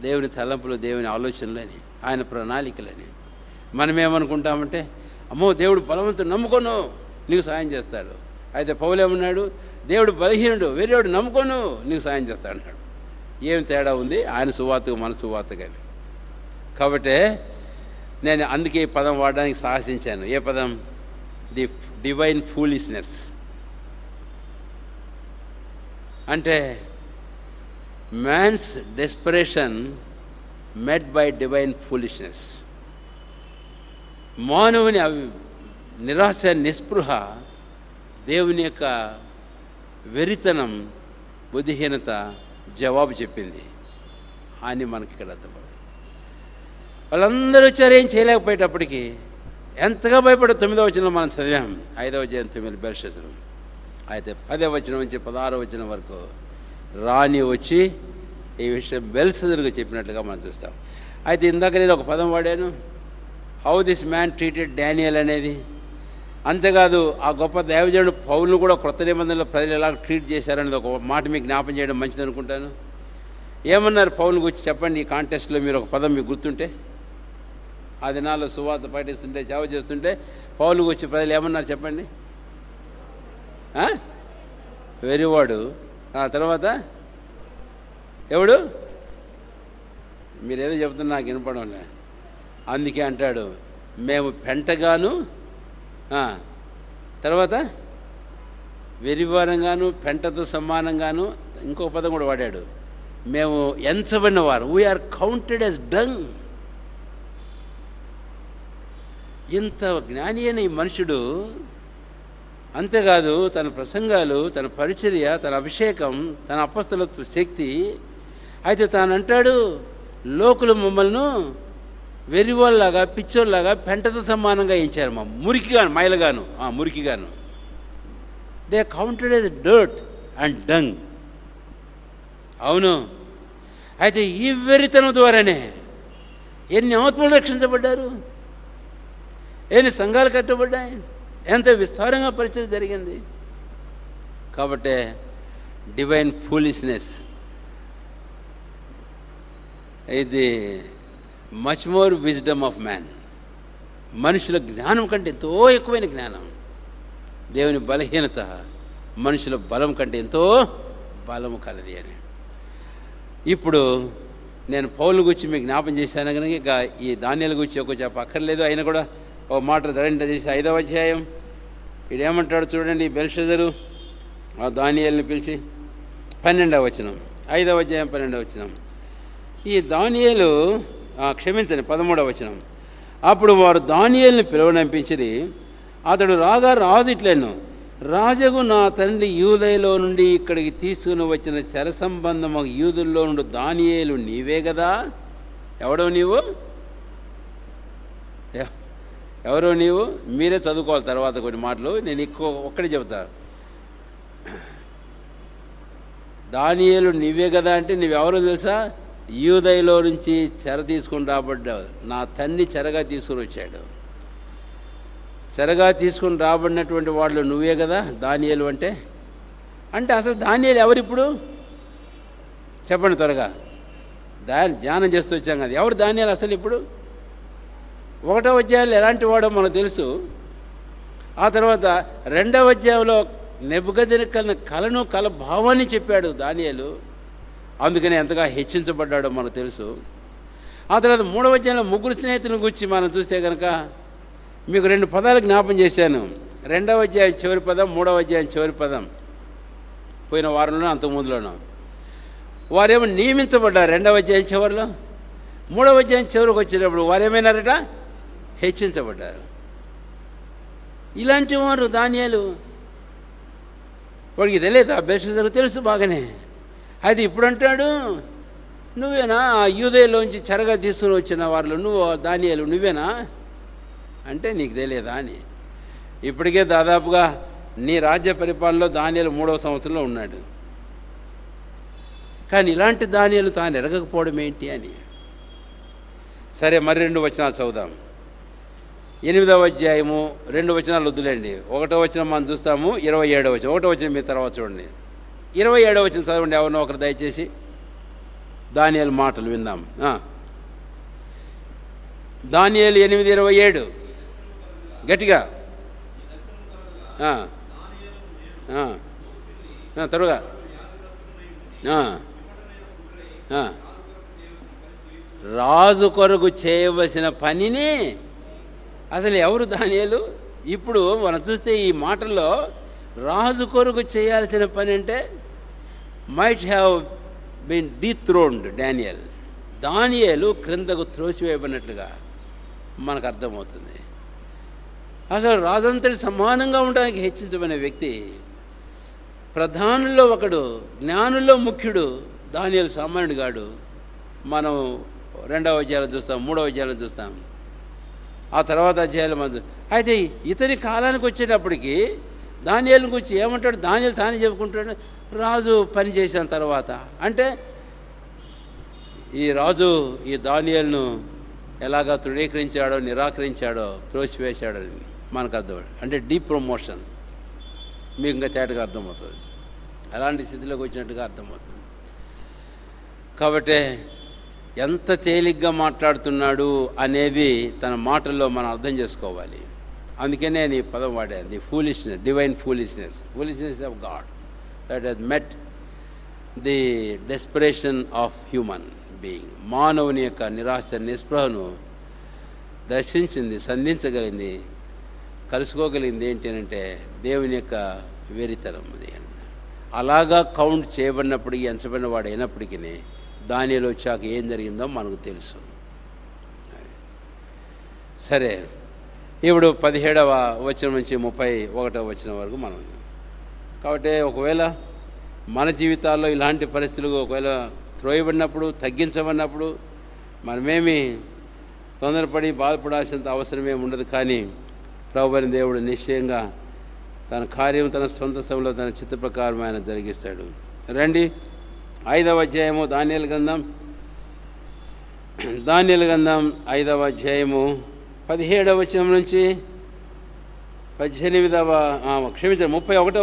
దేవుని తలంపులు, దేవుని ఆలోచనలని, ఆయన ప్రణాళికలని. మనమేమనుకుంటామంటే, అమ్మో దేవుడు బలవంతుడు, నమ్ముకోను నీకు సాయం చేస్తాడు. అయితే పౌలేమన్నాడు, దేవుడు బలహీనుడు, వేరేవాడు నమ్ముకోను నీకు సాయం చేస్తాడు అన్నాడు. ఏం తేడా ఉంది ఆయన సువార్తకు మన సువార్త కానీ? కాబట్టి నేను అందుకే ఈ పదం వాడడానికి సాహసించాను. ఏ పదం? The divine foolishness. అంటే man's desperation met by divine foolishness. మానవుని నిరాశ, నిస్పృహ దేవుని యొక్క వెరితనం, బుద్ధిహీనత జవాబు చెప్పింది అని మనకి ఇక్కడ అర్థం. వాళ్ళందరూ వచ్చారు, ఏం చేయలేకపోయేటప్పటికి ఎంతగా భయపడే 9వ వచనంలో మనం చదివాం. 5వ అధ్యాయం 9 బెల్షస్సరు. అయితే 10వ వచనం నుంచి 16వ వచనం వరకు రాణి వచ్చి ఈ విషయం బెల్షస్సరుకు చెప్పినట్లుగా మనం చూస్తాం. అయితే ఇందాక నేను ఒక పదం వాడాను, how this man treated Daniel అనేది. అంతేకాదు ఆ గొప్ప దైవజనుడు పౌలును కూడా క్రొత్త నిబంధనలో ప్రజలు ఎలా ట్రీట్ చేశారనేది ఒక మాట మీకు జ్ఞాపం చేయడం మంచిది అనుకుంటాను. ఏమన్నారు పౌలుని గురించి చెప్పండి. ఈ కాంటెస్ట్లో మీరు ఒక పదం మీకు గుర్తుంటే, ఆ దినాల్లో సువార్త పాటిస్తుంటే, సేవ చేస్తుంటే పౌలుని గురించి ప్రజలు ఏమన్నారు చెప్పండి? వెరివాడు. తర్వాత ఎవడు? మీరేదో చెప్తున్నా నాకు వినపడంలే. అందుకే అంటాడు, మేము పెంటగాను, తర్వాత వెరివారంగాను, పెంటతో సమానంగాను, ఇంకో పదం కూడా వాడాడు, మేము ఎంచబడిన వారు, వీఆర్ కౌంటెడ్ యాజ్ డంగ్. ఇంత జ్ఞాని అయిన ఈ మనుషుడు, అంతేకాదు తన ప్రసంగాలు, తన పరిచర్య, తన అభిషేకం, తన అపొస్తలత్వ శక్తి. అయితే తానంటాడు, లోకులు మమ్మల్ని వెరివాళ్ళలాగా, పిచ్చోళ్ళలాగా, పెంటతో సమానంగా ఎంచారు, మా మురికిగాను, మైలగాను, మురికిగాను. They counted as dirt and dung. అవును. అయితే ఈ వెరితనం ద్వారానే ఎన్ని ఆత్మలు రక్షించబడ్డారు, ఎన్ని సంఘాలు కట్టబడ్డాయి, ఎంత విస్తారంగా పరిచయం జరిగింది. కాబట్టి డివైన్ ఫూలిష్నెస్ ఇది much more wisdom of man. మనుషుల జ్ఞానం కంటే ఎంతో ఎక్కువైన జ్ఞానం. దేవుని బలహీనత మనుషుల బలం కంటే ఎంతో బలము కలది అని. ఇప్పుడు నేను పౌలు గురించి మీకు జ్ఞాపం చేశాను కనుక ఇక ఈ దానియేలు గురించి ఒక చెప్పక్కర్లేదు. అయినా కూడా ఒక మాట ధరండి చేసి 5వ అధ్యాయం ఇదేమంటాడు చూడండి. బెల్షస్సరు ఆ దానియేలుని పిలిచి 12వ వచనం 5వ అధ్యాయం 12వ వచనం. ఈ దానియేలు క్షమించండి 13వ వచనం. అప్పుడు వారు దానియేలుని పిలువనంపించిరి. అతడు రాగా రాజు ఇట్లెను, రాజగు నా తండ్రి యూదయలో నుండి ఇక్కడికి తీసుకుని వచ్చిన శర సంబంధము యూదుల్లో నుండి దానియేలు నీవే కదా? ఎవడో నీవు? ఎవరో నీవు? మీరే చదువుకోవాలి తర్వాత కొన్ని మాటలు, నేను ఒక్కడే చెబుతా. దానియేలు నీవే కదా అంటే నువ్వెవరో తెలుసా? యూదయలో నుంచి చెర తీసుకుని రాబడ్డావు. నా తండ్రి చెరగా తీసుకుని వచ్చాడు. చెరగా తీసుకుని రాబడినటువంటి వాళ్ళు నువ్వే కదా దానియేలు అంటే. అంటే అసలు దానియేలు ఎవరిప్పుడు చెప్పండి త్వరగా. ధ్యానం చేస్తూ వచ్చాం కదా, ఎవరు దానియేలు అసలు ఇప్పుడు? 1వ అధ్యాయంలో ఎలాంటి వాడో మనకు తెలుసు. ఆ తర్వాత 2వ అధ్యాయంలో నెబుకద్నెజరు కలను కల భావాన్ని చెప్పాడు దానియేలు. అందుకని ఎంతగా హెచ్చించబడ్డాడో మనకు తెలుసు. ఆ తర్వాత 3వ అధ్యాయంలో ముగ్గురు స్నేహితులను గురించి మనం చూస్తే కనుక మీకు 2 పదాలు జ్ఞాపం చేశాను. 2వ అధ్యాయం చివరి పదం, 3వ అధ్యాయం చివరి పదం. పోయిన వారంలోనూ అంతకుముందులోనూ వారేమో నియమించబడ్డారు 2వ అధ్యాయం చివరిలో. 3వ అధ్యాయం చివరికి వచ్చేటప్పుడు వారేమైనారట? హెచ్చించబడ్డారు. ఇలాంటి వారు దానియేలు. వాడికి తెలియదు, బెల్షస్సరు తెలుసు బాగానే. అయితే ఇప్పుడు అంటాడు, నువ్వేనా ఆ యూదయలోంచి చెరగా తీసుకుని వచ్చిన వాళ్ళు? నువ్వు దానియేలు నువ్వేనా అంటే నీకు తెలియదా అని. ఇప్పటికే దాదాపుగా నీ రాజ్య పరిపాలనలో దానియేలు 3వ సంవత్సరంలో ఉన్నాడు. కానీ ఇలాంటి దానియేలు తాను ఎరగకపోవడం ఏంటి అని. సరే, మరి 2 వచనాలు చదువుదాం. 8వ అధ్యాయము 2 వచనాలు వద్దులేండి. 1వ వచనం మనం చూస్తాము, 27వ వచనం. 1వ వచనం మీ తర్వాత చూడండి. 27వ వచనం చదవండి ఎవరినో ఒకరు దయచేసి. దానియేలు మాటలు విందాం. దానియేలు 8:27 గట్టిగా త్వరగా. రాజు కొరకు చేయవలసిన పనిని అసలు ఎవరు దానియేలు? ఇప్పుడు మనం చూస్తే ఈ మాటల్లో రాజు కొరకు చేయాల్సిన పని అంటే మైట్ హ్యావ్ బీన్ డీథ్రోన్డ్ డానియల్. దానియేలు క్రిందకు త్రోసివేయబడినట్లుగా మనకు అర్థమవుతుంది. అసలు రాజంతటి సమానంగా ఉండడానికి హెచ్చించబడిన వ్యక్తి, ప్రధానుల్లో ఒకడు, జ్ఞానుల్లో ముఖ్యుడు దానియేలు సామాన్యుడు గాడు. మనం 2వ అధ్యాయం చూస్తాం, 3వ అధ్యాయం చూస్తాం, ఆ తర్వాత అధ్యాయాలు మనం. అయితే ఇతని కాలానికి వచ్చేటప్పటికి దానియేలు గురించి ఏమంటాడు? దానియేలు తానే చెప్పుకుంటాడు, రాజు పని చేసిన తర్వాత. అంటే ఈ రాజు ఈ దానియేలును ఎలాగా తృణీకరించాడో, నిరాకరించాడో, త్రోసివేశాడో మనకు అర్థం. అంటే డీప్ ప్రమోషన్ మీకు ఇంకా తేటగా అర్థమవుతుంది. అలాంటి స్థితిలోకి వచ్చినట్టుగా అర్థమవుతుంది. కాబట్టి ఎంత తేలిగ్గా మాట్లాడుతున్నాడు అనేది తన మాటల్లో మనం అర్థం చేసుకోవాలి. అందుకనే నేను ఈ పదం వాడాను, the foolishness, divine foolishness, foolishness of God that he's met the desperation of human being. మానవుని యొక్క నిరాశ నిస్పృహను దర్శించింది, సంధించగలిగింది, కలుసుకోగలిగింది. ఏంటి అంటే దేవుని యొక్క వెరితనం. అలాగా కౌంట్ చేయబడినప్పటికీ, ఎంచబడిన వాడు అయినప్పటికీ దానియేలు వచ్చాక ఏం జరిగిందో మనకు తెలుసు. సరే, ఇప్పుడు 17వ వచనం నుంచి 31వ వచనం వరకు మనం. కాబట్టి ఒకవేళ మన జీవితాల్లో ఇలాంటి పరిస్థితులు ఒకవేళ త్రోయబడినప్పుడు, తగ్గించబడినప్పుడు మనమేమి తొందరపడి బాధపడాల్సినంత అవసరమేమి ఉండదు. కానీ ప్రభువైన దేవుడు నిశ్చయంగా తన కార్యం తన సొంత సమయంలో తన చిత్త ప్రకారం ఆయన జరిగిస్తాడు. రండి, 5వ అధ్యాయము దానియేలు గ్రంథం. దానియేలు గ్రంథం 5వ అధ్యాయము 17వ వచనం నుంచి 31వ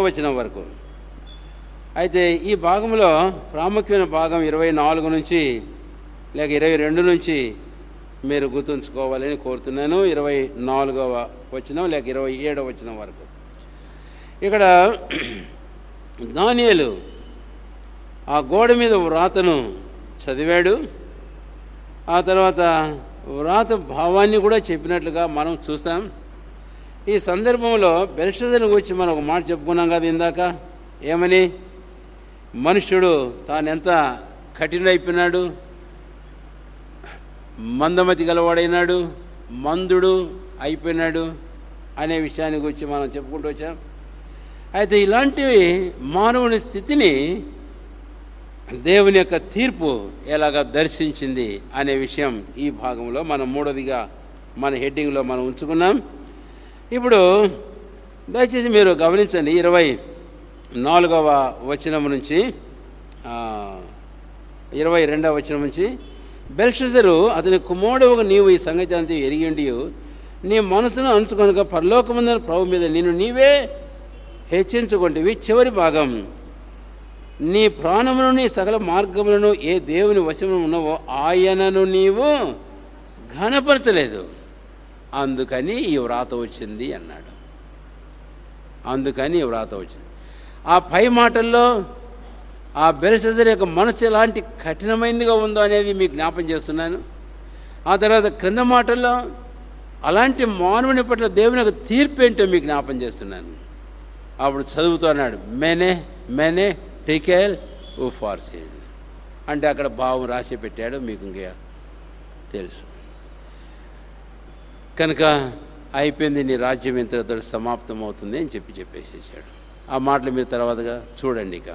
వచనం వరకు. అయితే ఈ భాగంలో ప్రాముఖ్యమైన భాగం 24 నుంచి లేక 22 నుంచి మీరు గుర్తుంచుకోవాలని కోరుతున్నాను. 24వ వచనం లేక 27వ వచనం వరకు. ఇక్కడ దానియేలు ఆ గోడ మీద వ్రాతను చదివాడు. ఆ తర్వాత వ్రాత భావాన్ని కూడా చెప్పినట్లుగా మనం చూస్తాం. ఈ సందర్భంలో బెల్షస్సరుని గురించి మనం ఒక మాట చెప్పుకున్నాం కదా ఇందాక. ఏమని? మనుష్యుడు తానెంత కఠినైపోయినాడు, మందమతి గలవాడైనాడు, మందుడు అయిపోయినాడు అనే విషయాన్ని గురించి మనం చెప్పుకుంటూ వచ్చాం. అయితే ఇలాంటివి మానవుని స్థితిని దేవుని యొక్క తీర్పు ఎలాగ దర్శించింది అనే విషయం ఈ భాగంలో మనం మూడవదిగా మన హెడ్డింగ్లో మనం ఉంచుకున్నాం. ఇప్పుడు దయచేసి మీరు గమనించండి, 24వ వచనం నుంచి 22వ వచనం నుంచి, బెల్షస్సరు అతని కుమారుడవగు నీవు ఈ సంగతి అంతా ఎరిగిండి నీ మనసును అంచుకొనక పరలోకమందున ప్రభు మీద నిన్ను నీవే హెచ్చించుకుంటేవి. చివరి భాగం, నీ ప్రాణమును నీ సకల మార్గములను ఏ దేవుని వశమున ఉన్నావో ఆయనను నీవు ఘనపరచలేదు, అందుకని ఈ వ్రాత వచ్చింది అన్నాడు. అందుకని ఈ వ్రాత వచ్చింది. ఆ పై మాటల్లో ఆ బెల్షస్సరు యొక్క మనసు ఎలాంటి కఠినమైనదిగా ఉందో అనేది మీకు జ్ఞాపం చేస్తున్నాను. ఆ తర్వాత క్రింద మాటల్లో అలాంటి మానవుని పట్ల దేవుని యొక్క తీర్పు ఏంటో మీకు జ్ఞాపం చేస్తున్నాను. అప్పుడు చదువుతూ అన్నాడు, మెనే టికెల్ ఉఫార్సిన్ అంటే అక్కడ భావం రాసి పెట్టాడు, మీకు ఇంకా తెలుసు. కనుక అయిపోయింది, నీ రాజ్యం ఇంతటితో సమాప్తం అవుతుంది అని చెప్పేసేసాడు. ఆ మాటలు మీరు తర్వాతగా చూడండి. ఇక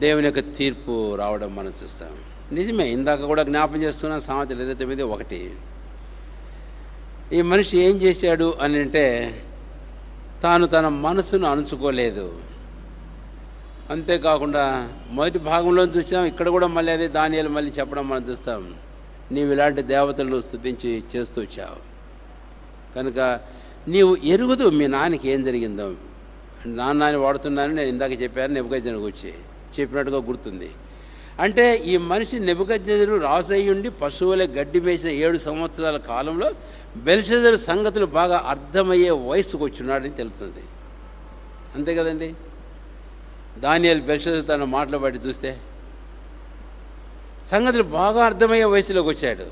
దేవుని యొక్క తీర్పు రావడం మనం చూస్తాం. నిజమే, ఇందాక కూడా జ్ఞాపం చేస్తున్నాం, సామెతలు 29:1. ఈ మనిషి ఏం చేశాడు అని అంటే, తాను తన మనసును అణుచుకోలేదు. అంతేకాకుండా మొదటి భాగంలో చూసాం, ఇక్కడ కూడా మళ్ళీ అదే దానియేలు మళ్ళీ చెప్పడం మనం చూస్తాం, నీవు ఇలాంటి దేవతలను స్తుతించి చేస్తూ వచ్చావు కనుక నీవు ఎరుగుదు మీ నాన్నకి ఏం జరిగిందో. నాన్నని వాడుతున్నాను నేను ఇందాక చెప్పాను, నెబుకద్నెజరుకు వచ్చి చెప్పినట్టుగా గుర్తుంది. అంటే ఈ మనిషి నెబుకద్నెజరు రాజు అయి ఉండి పశువులే గడ్డి మేసిన 7 సంవత్సరాల కాలంలో బెల్షస్సరు సంగతులు బాగా అర్థమయ్యే వయసుకు వచ్చున్నాడని తెలుస్తుంది. అంతే కదండి. దానియేలు బెల్షస్సరు తన మాటలు బట్టి చూస్తే సంగతులు బాగా అర్థమయ్యే వయసులోకి వచ్చాడు.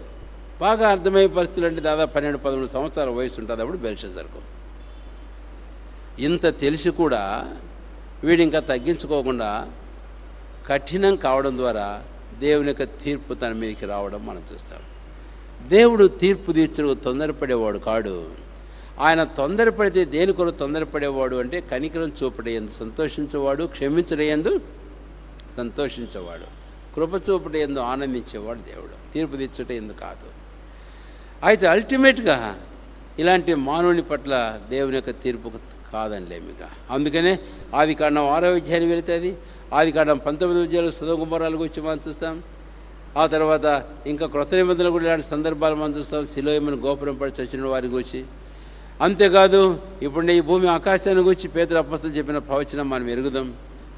బాగా అర్థమయ్యే పరిస్థితులు అంటే దాదాపు 12-13 సంవత్సరాల వయసు ఉంటుంది అప్పుడు బెల్షస్సరుకు. ఇంత తెలిసి కూడా వీడు ఇంకా తగ్గించుకోకుండా కఠినం కావడం ద్వారా దేవుని యొక్క తీర్పు తన మీదకి రావడం మనం చూస్తాం. దేవుడు తీర్పు తీర్చడానికి తొందరపడేవాడు కాడు. ఆయన తొందరపడితే దేని కొరకు తొందరపడేవాడు అంటే కనికరం చూపడేందు సంతోషించేవాడు, క్షమించడేందు సంతోషించేవాడు, కృప చూపడేందు ఆనందించేవాడు దేవుడు, తీర్పు తీర్చటేందు కాదు. అయితే అల్టిమేట్గా ఇలాంటి మానవుని పట్ల దేవుని యొక్క తీర్పు కాదనిలేమిగా. అందుకనే ఆదికాండం 6వ అధ్యాయం వెళుతుంది. ఆదికాండం 19వ అధ్యాయంలో సొదొమ గొమొర్రాల గురించి మనం చూస్తాం. ఆ తర్వాత ఇంకా క్రొత్త నిబంధనలు కూడా ఇలాంటి సందర్భాలు మనం చూస్తాం. సిలోయమని గోపురం పడి చచ్చిన వారి గురించి. అంతేకాదు ఇప్పుడు ఈ భూమి ఆకాశాన్ని గురించి పేతురు అపొస్తలులు చెప్పిన ప్రవచనం మనం ఎరుగుదాం.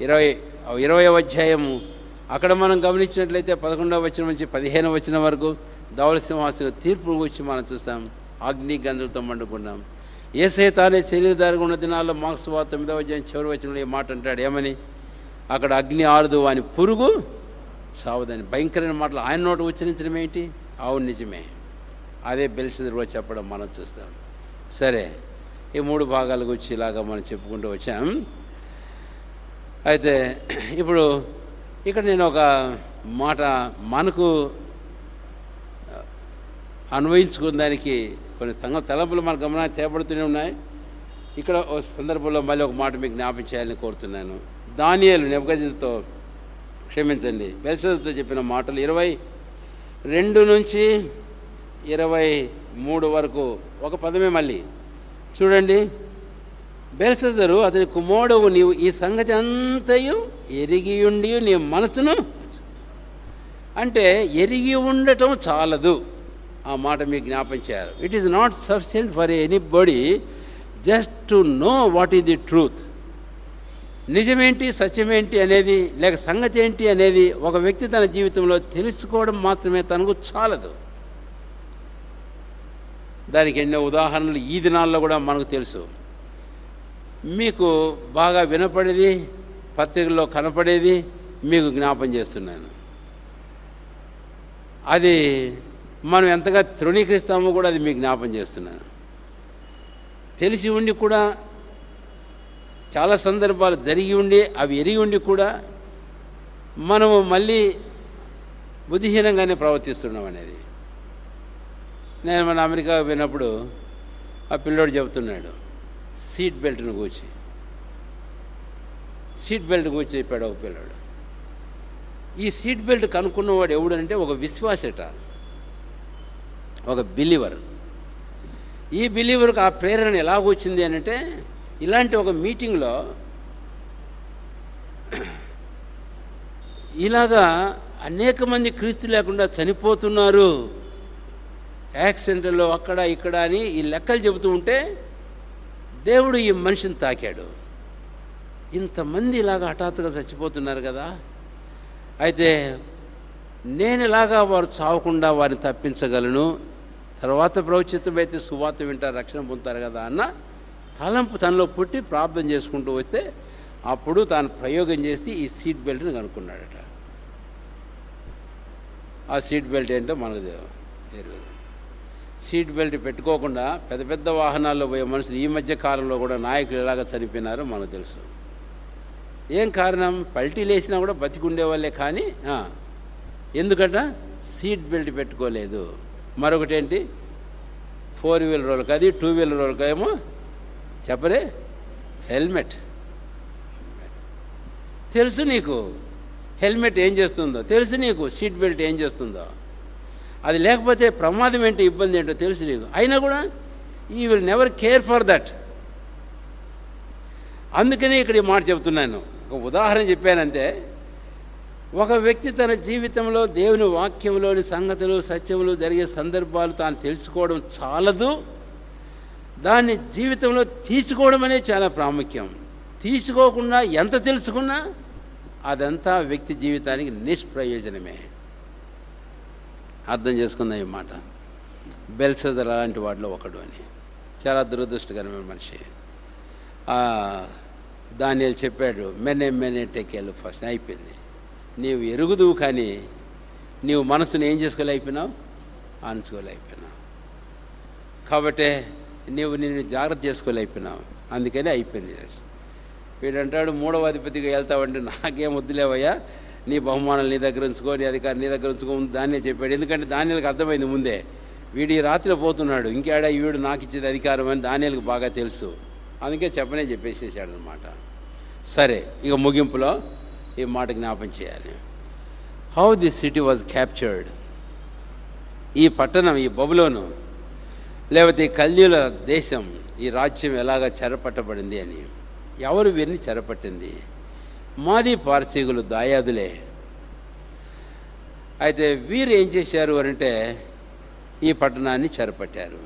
20వ అధ్యాయము అక్కడ మనం గమనించినట్లయితే 11వ వచనం నుంచి 15వ వచనం వరకు ధవళ సింహాసనం తీర్పు గురించి మనం చూస్తాం. అగ్ని గంధులతో మండుకున్నాం. యేసయ్య తానే శరీరధారిగా ఉన్న దినాల్లో మార్క్స్ వార్త 9వ అధ్యాయం చివరి వచనంలో ఈ మాట అంటాడు, ఏమని? అక్కడ అగ్ని ఆరదు అని పురుగు చావదని. భయంకరమైన మాటలు ఆయన నోట ఉచ్చరించడం ఏంటి? అవును నిజమే. అదే బెల్షస్సరు చెప్పడం మనం చూస్తాం. సరే, ఈ 3 భాగాల గురించి ఇలాగా మనం చెప్పుకుంటూ వచ్చాం. అయితే ఇప్పుడు ఇక్కడ నేను ఒక మాట మనకు అన్వయించుకున్న దానికి కొన్ని తలంపులు మన గమనానికి తేపడుతూనే ఉన్నాయి. ఇక్కడ ఒక సందర్భంలో మళ్ళీ ఒక మాట మీకు జ్ఞాపం చేయాలని కోరుతున్నాను. దానియేలు నెబుకద్నెజరుతో బెల్షస్సరుతో చెప్పిన మాటలు 22 నుంచి 23 వరకు ఒక పదమే మళ్ళీ చూడండి. బెల్షస్సరు అతని కుమారుడవు నీవు ఈ సంగతి అంతయు ఎరిగియుండి నీ మనసును అంటే ఎరిగి ఉండటం చాలదు. ఆ మాట మీకు జ్ఞాపం చేయాలి. It is not sufficient for anybody just to know what is the truth. నిజమేంటి, సత్యమేంటి అనేది, లేక సంగతి ఏంటి అనేది ఒక వ్యక్తి తన జీవితంలో తెలుసుకోవడం మాత్రమే తనకు చాలదు. దానికి ఎన్నో ఉదాహరణలు ఈ దినాల్లో కూడా మనకు తెలుసు. మీకు బాగా వినపడేది, పత్రికల్లో కనపడేది మీకు జ్ఞాపం చేస్తున్నాను. అది మనం ఎంతగా తృణీకరిస్తామో కూడా అది మీకు జ్ఞాపం చేస్తున్నాను. తెలిసి ఉండి కూడా చాలా సందర్భాలు జరిగి ఉండి అవి ఎరిగి ఉండి కూడా మనము మళ్ళీ బుద్ధిహీనంగానే ప్రవర్తిస్తున్నాం అనేది. నేను మన అమెరికా పోయినప్పుడు ఆ పిల్లోడు చెబుతున్నాడు, సీట్ బెల్ట్ను కూర్చి చెప్పాడు ఒక పిల్లోడు. ఈ సీట్ బెల్ట్ కనుక్కున్నవాడు ఎవడంటే ఒక విశ్వాసట, ఒక బిలీవర్. ఈ బిలీవర్కి ఆ ప్రేరణ ఎలాగొచ్చింది అని అంటే, ఇలాంటి ఒక మీటింగ్లో ఇలాగా అనేక మంది క్రీస్తు లేకుండా చనిపోతున్నారు యాక్సిడెంట్లో అక్కడ ఇక్కడ అని ఈ లెక్కలు చెబుతూ ఉంటే దేవుడు ఈ మనిషిని తాకాడు. ఇంతమంది ఇలాగా హఠాత్తుగా చచ్చిపోతున్నారు కదా, అయితే నేను ఇలాగా వారు చావకుండా వారిని తప్పించగలను, తర్వాత ప్రవచితమైతే సువార్త వింటారు, రక్షణ పొందుతారు కదా అన్న తలంపు తనలో పుట్టి ప్రార్థన చేసుకుంటూ వస్తే అప్పుడు తాను ప్రయోగం చేసి ఈ సీట్ బెల్ట్ని కనుక్కున్నాడట. ఆ సీట్ బెల్ట్ ఏంటో మనకు తెలియదు. సీట్ బెల్ట్ పెట్టుకోకుండా పెద్ద పెద్ద వాహనాల్లో పోయే మనుషులు ఈ మధ్య కాలంలో కూడా నాయకులు ఎలాగ చనిపోయినారో మనకు తెలుసు. ఏం కారణం? పల్టీలు వేసినా కూడా బతికుండే వాళ్ళే, కానీ ఎందుకంట సీట్ బెల్ట్ పెట్టుకోలేదు. మరొకటి ఏంటి, 4 వీలర్ వాళ్ళకి అది, 2 వీలర్ వాళ్ళకి ఏమో చెప్పరే హెల్మెట్. తెలుసు నీకు హెల్మెట్ ఏం చేస్తుందో, తెలుసు నీకు సీట్ బెల్ట్ ఏం చేస్తుందో, అది లేకపోతే ప్రమాదం ఏంటో ఇబ్బంది ఏంటో తెలుసు నీకు, అయినా కూడా you will never care for that. అందుకనే ఇక్కడ ఈ మాట చెబుతున్నాను, ఒక ఉదాహరణ చెప్పానంతే. ఒక వ్యక్తి తన జీవితంలో దేవుని వాక్యంలోని సంగతులు సత్యములు జరిగే సందర్భాలు తాను తెలుసుకోవడం చాలదు, దాన్ని జీవితంలో తీసుకోవడం అనేది చాలా ప్రాముఖ్యం. తీసుకోకుండా ఎంత తెలుసుకున్నా అదంతా వ్యక్తి జీవితానికి నిష్ప్రయోజనమే. అర్థం చేసుకుందాం ఈ మాట. బెల్షస్సర్ అలాంటి వాటిలో ఒకడు అని, చాలా దురదృష్టకరమైన మనిషి. దానియేలు చెప్పాడు, మెనే టెకెల్ ఫస్ట్. అయిపోయింది, నీవు ఎరుగుదువు కానీ నీవు మనసును ఏం చేసుకోలేకపోయినావు, ఆనుకోలేకపోయినావు. కాబట్టి నీవు నిన్ను జాగ్రత్త చేసుకోలేకపోయినావు, అందుకని అయిపోయింది. వీడంటాడు 3వ అధిపతిగా వెళ్తావంటే నాకేం వద్దులేవయ్యా, నీ బహుమానాలు నీ దగ్గర ఉంచుకో, నీ అధికారం నీ దగ్గర ఉంచుకో దానియేలు చెప్పాడు. ఎందుకంటే దానియేలుకి అర్థమైంది ముందే, వీడి రాత్రిలో పోతున్నాడు, ఇంకేడా వీడు నాకు ఇచ్చేది అధికారం అని దానియేలుకి బాగా తెలుసు. అందుకే చెప్పేసేసాడు అనమాట. సరే, ఇక ముగింపులో ఈ మాట జ్ఞాపం చేయాలి. How this city was captured. ఈ పట్టణం, ఈ బబులోను లేకపోతే ఈ కల్దీయుల దేశం, ఈ రాజ్యం ఎలాగ చెరపట్టబడింది అని. ఎవరు వీరిని చెరపట్టింది? మాది పార్సీకులు, దాయాదులే. అయితే వీరు ఏం చేశారు అంటే ఈ పట్టణాన్ని చెరపట్టారు.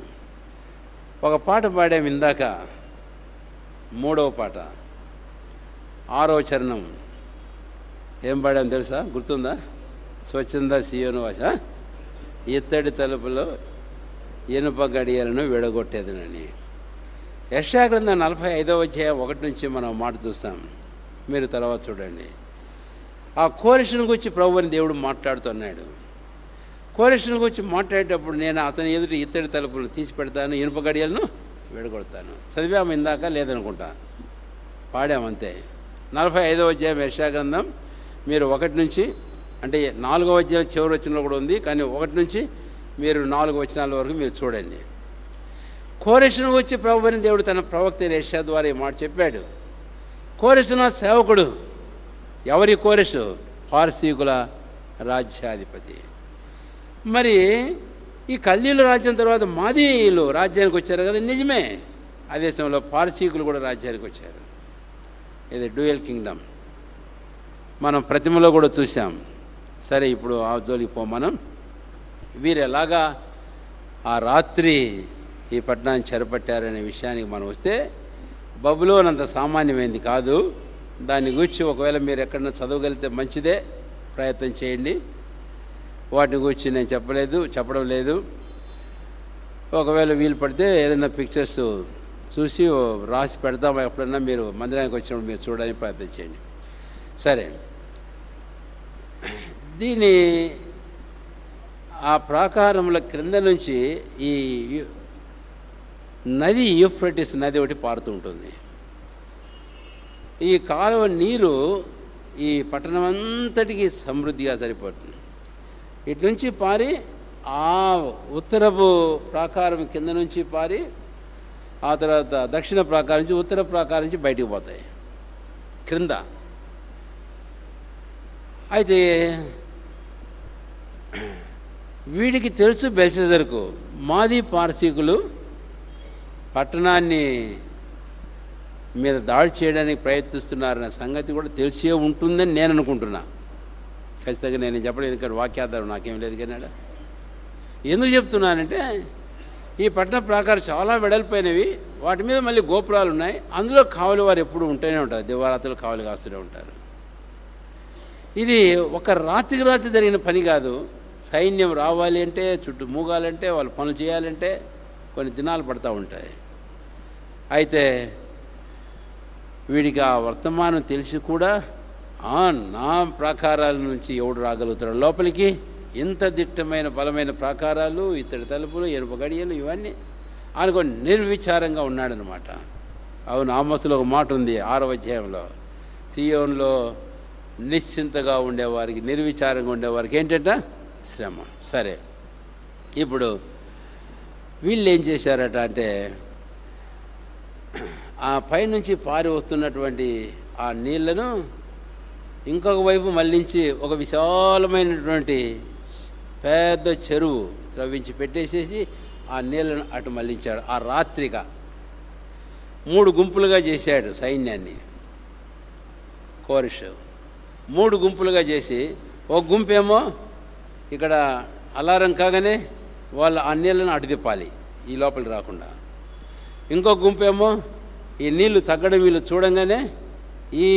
ఒక పాట పాడాము ఇందాక, 3వ పాట 6వ చరణం. ఏం పాడాము తెలుసా, గుర్తుందా? స్వచ్ఛంద సీయోను వాస ఇత్తడి తలుపులో ఇనుప గడియలను విడగొట్టేదనని. యెషయా గ్రంథం 45వ అధ్యాయం 1 నుంచి మనం మాట చూస్తాం, మీరు తర్వాత చూడండి. ఆ కోరెషును గురించి ప్రభువుని దేవుడు మాట్లాడుతున్నాడు. కోరెషును గురించి మాట్లాడేటప్పుడు నేను అతని ఎదుట ఇత్తడి తలుపులను తీసి పెడతాను, ఇనుప గడియలను విడగొడతాను. చదివాము ఇందాక, లేదనుకుంటా, పాడామంతే. 45వ అధ్యాయం యెషయా గ్రంథం, మీరు 1 నుంచి, అంటే 4వ అధ్యాయం చివరి వచనంలో కూడా ఉంది, కానీ 1 నుంచి మీరు 4 వచనాల వరకు మీరు చూడండి. కోరెషును వచ్చి ప్రభువుని దేవుడు తన ప్రవక్త యెషయా ద్వారా ఈ మాట చెప్పాడు. కోరెషున సేవకుడు. ఎవరి కోరెషు? పార్సీకుల రాజ్యాధిపతి. మరి ఈ కల్దీయుల రాజ్యం తర్వాత మాదీయులు రాజ్యానికి వచ్చారు కదా, నిజమే. ఆ దేశంలో పార్సీకులు కూడా రాజ్యానికి వచ్చారు. ఇది డ్యూయల్ కింగ్డమ్ మనం ప్రతిమలో కూడా చూసాం. సరే, ఇప్పుడు ఆ జోలికి మనం వీరు ఎలాగా ఆ రాత్రి ఈ పట్టణాన్ని చెరపట్టారనే విషయానికి మనం వస్తే, బబులోన్ అంత సామాన్యమైంది కాదు. దాని గురించి ఒకవేళ మీరు ఎక్కడన్నా చదవగలిగితే మంచిదే, ప్రయత్నం చేయండి. వాటిని గురించి నేను చెప్పడం లేదు. ఒకవేళ వీలు పడితే ఏదైనా పిక్చర్స్ చూసి రాసి పెడతాం, ఎప్పుడన్నా మీరు మందిరానికి వచ్చినప్పుడు మీరు చూడడానికి ప్రయత్నం చేయండి. సరే, దీని ఆ ప్రాకారముల క్రింద నుంచి ఈ నది యూఫ్రటీస్ నది ఒకటి పారుతూ ఉంటుంది. ఈ కాలువ నీరు ఈ పట్టణం అంతటికి సమృద్ధిగా సరిపోతుంది. ఇటు నుంచి పారి ఆ ఉత్తరపు ప్రాకారం కింద నుంచి పారి ఆ తర్వాత దక్షిణ ప్రాకారం నుంచి ఉత్తర ప్రాకారం నుంచి బయటికి పోతాయి క్రింద. అయితే వీడికి తెలుసు బెల్షెజరుకు మాది పార్సీకులు పట్టణాన్ని మీద దాడి చేయడానికి ప్రయత్నిస్తున్నారన్న సంగతి కూడా తెలిసే ఉంటుందని నేను అనుకుంటున్నా. ఖచ్చితంగా నేను చెప్పలేదు, ఎందుకంటే వాక్యాధారం నాకేం లేదు. కానీ ఎందుకు చెప్తున్నానంటే ఈ పట్టణ ప్రాకారం చాలా వెడల్పోయినవి, వాటి మీద మళ్ళీ గోపురాలు ఉన్నాయి. అందులో కావలి వారు ఎప్పుడు ఉంటూనే ఉంటారు, దివారాత్రులు కావలి కాస్తూనే ఉంటారు. ఇది ఒక రాత్రికి రాత్రి జరిగిన పని కాదు. సైన్యం రావాలి అంటే, చుట్టూ మూగాలంటే, వాళ్ళు పనులు చేయాలంటే కొన్ని దినాలు పడుతూ ఉంటాయి. అయితే వీడికి ఆ వర్తమానం తెలిసి కూడా నా ప్రాకారాల నుంచి ఎవడు రాగలుగుతాడు లోపలికి? ఇంత దిట్టమైన బలమైన ప్రాకారాలు, ఇత్తడి తలుపులు, ఎరుపు గడియలు, ఇవన్నీ అనుకొని నిర్విచారంగా ఉన్నాడనమాట. అవును, ఆమోసులో ఒక మాట ఉంది 6వ అధ్యాయంలో, సియోన్లో నిశ్చింతగా ఉండేవారికి, నిర్విచారంగా ఉండేవారికి ఏంటంట? శ్రమ. సరే, ఇప్పుడు వీళ్ళు ఏం చేశారట అంటే ఆ పైనుంచి పారి వస్తున్నటువంటి ఆ నీళ్లను ఇంకొక వైపు మళ్ళించి ఒక విశాలమైనటువంటి పెద్ద చెరువు త్రవ్వించి పెట్టేసేసి ఆ నీళ్లను అటు మళ్ళించాడు. ఆ రాత్రిగా 3 గుంపులుగా చేశాడు సైన్యాన్ని. కోరెషు 3 గుంపులుగా చేసి, ఒక గుంపేమో ఇక్కడ అలారం కాగానే వాళ్ళు ఆ నీళ్ళను అటు తిప్పాలి ఈ లోపలికి రాకుండా. ఇంకో గుంపేమో ఈ నీళ్లు తగ్గడం వీళ్ళు చూడంగానే ఈ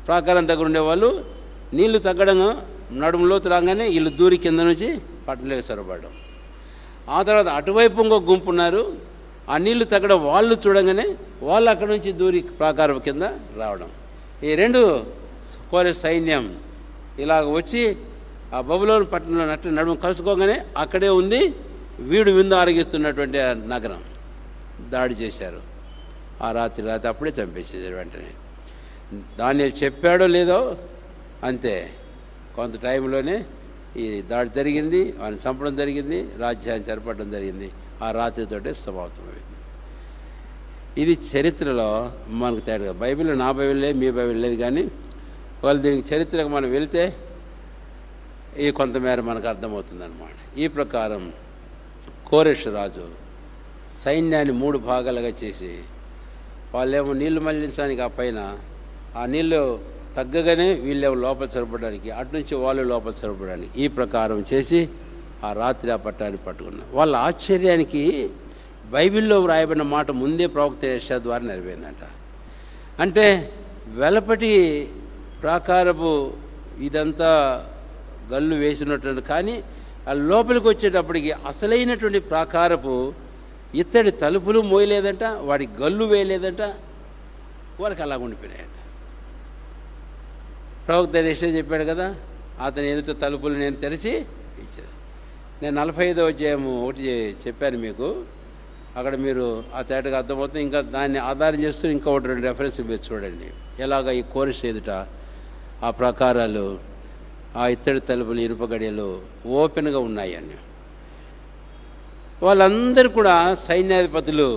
ప్రాకారం దగ్గర ఉండేవాళ్ళు నీళ్లు తగ్గడం నడుములోతు రాగానే వీళ్ళు దూరి కింద నుంచి పట్టణంలోకి సొరబడడం. ఆ తర్వాత అటువైపు ఇంకో గుంపు ఉన్నారు, ఆ నీళ్లు తగ్గడం వాళ్ళు చూడంగానే వాళ్ళు అక్కడి నుంచి దూరి ప్రాకారం కింద రావడం. ఈ 2 కోరె సైన్యం ఇలాగ వచ్చి ఆ బబులోను పట్టణంలో నడుము కలుసుకోగానే అక్కడే ఉంది వీడు విందు ఆరగిస్తున్నటువంటి నగరం. దాడి చేశారు. ఆ రాత్రి అప్పుడే చంపేసేసారు వెంటనే. దానియేలు చెప్పాడో లేదో అంతే, కొంత టైంలోనే ఈ దాడి జరిగింది, వాడిని చంపడం జరిగింది, రాజ్యాన్ని చెరపడం జరిగింది. ఆ రాత్రితోటే సమాప్తమైంది. ఇది చరిత్రలో మనకు తేడా. బైబిల్లో నా బైబిల్ లేదు, మీ బైబిల్ లేదు, కానీ వాళ్ళు దీనికి చరిత్రకు మనం వెళితే ఈ కొంతమేర మనకు అర్థమవుతుంది అన్నమాట. ఈ ప్రకారం కోరెషు రాజు సైన్యాన్ని 3 భాగాలుగా చేసి, వాళ్ళేమో నీళ్లు మళ్లించడానికి ఆ పైన ఆ నీళ్ళు తగ్గగానే వీళ్ళేమో లోపల సరిపడడానికి, అటు నుంచి వాళ్ళు లోపల సరిపడడానికి, ఈ ప్రకారం చేసి ఆ రాత్రి ఆ పట్టాన్ని పట్టుకున్నారు. వాళ్ళ ఆశ్చర్యానికి బైబిల్లో వ్రాయబడిన మాట ముందే ప్రవక్త యెషయా ద్వారా నెరవేరిందంట. అంటే వెలపటి ప్రాకారపు ఇదంతా గల్లు వేసినట్టు, కానీ ఆ లోపలికి వచ్చేటప్పటికి అసలైనటువంటి ప్రాకారపు ఇత్తడి తలుపులు మోయలేదంట, వాడి గల్లు వేయలేదంట, వారికి అలాగ ఉండిపోయినాయంట. ప్రవక్త యెషయా చెప్పాడు కదా, అతని ఎదుట తలుపులు నేను తెరిచి ఇచ్చేది. నేను 45వ అధ్యాయము 1 చెప్పాను మీకు, అక్కడ మీరు ఆ తేటగా అర్థమవుతుంది. ఇంకా దాన్ని ఆధారం చేస్తూ ఇంకా 1-2 రెఫరెన్స్ మీరు చూడండి. ఎలాగ ఈ కోరెషు ఎదుట ఆ ప్రకారాలు, ఆ ఇత్తడి తలుపులు, ఇనుప గడియలు ఓపెన్గా ఉన్నాయి అని. వాళ్ళందరూ కూడా సైన్యాధిపతులు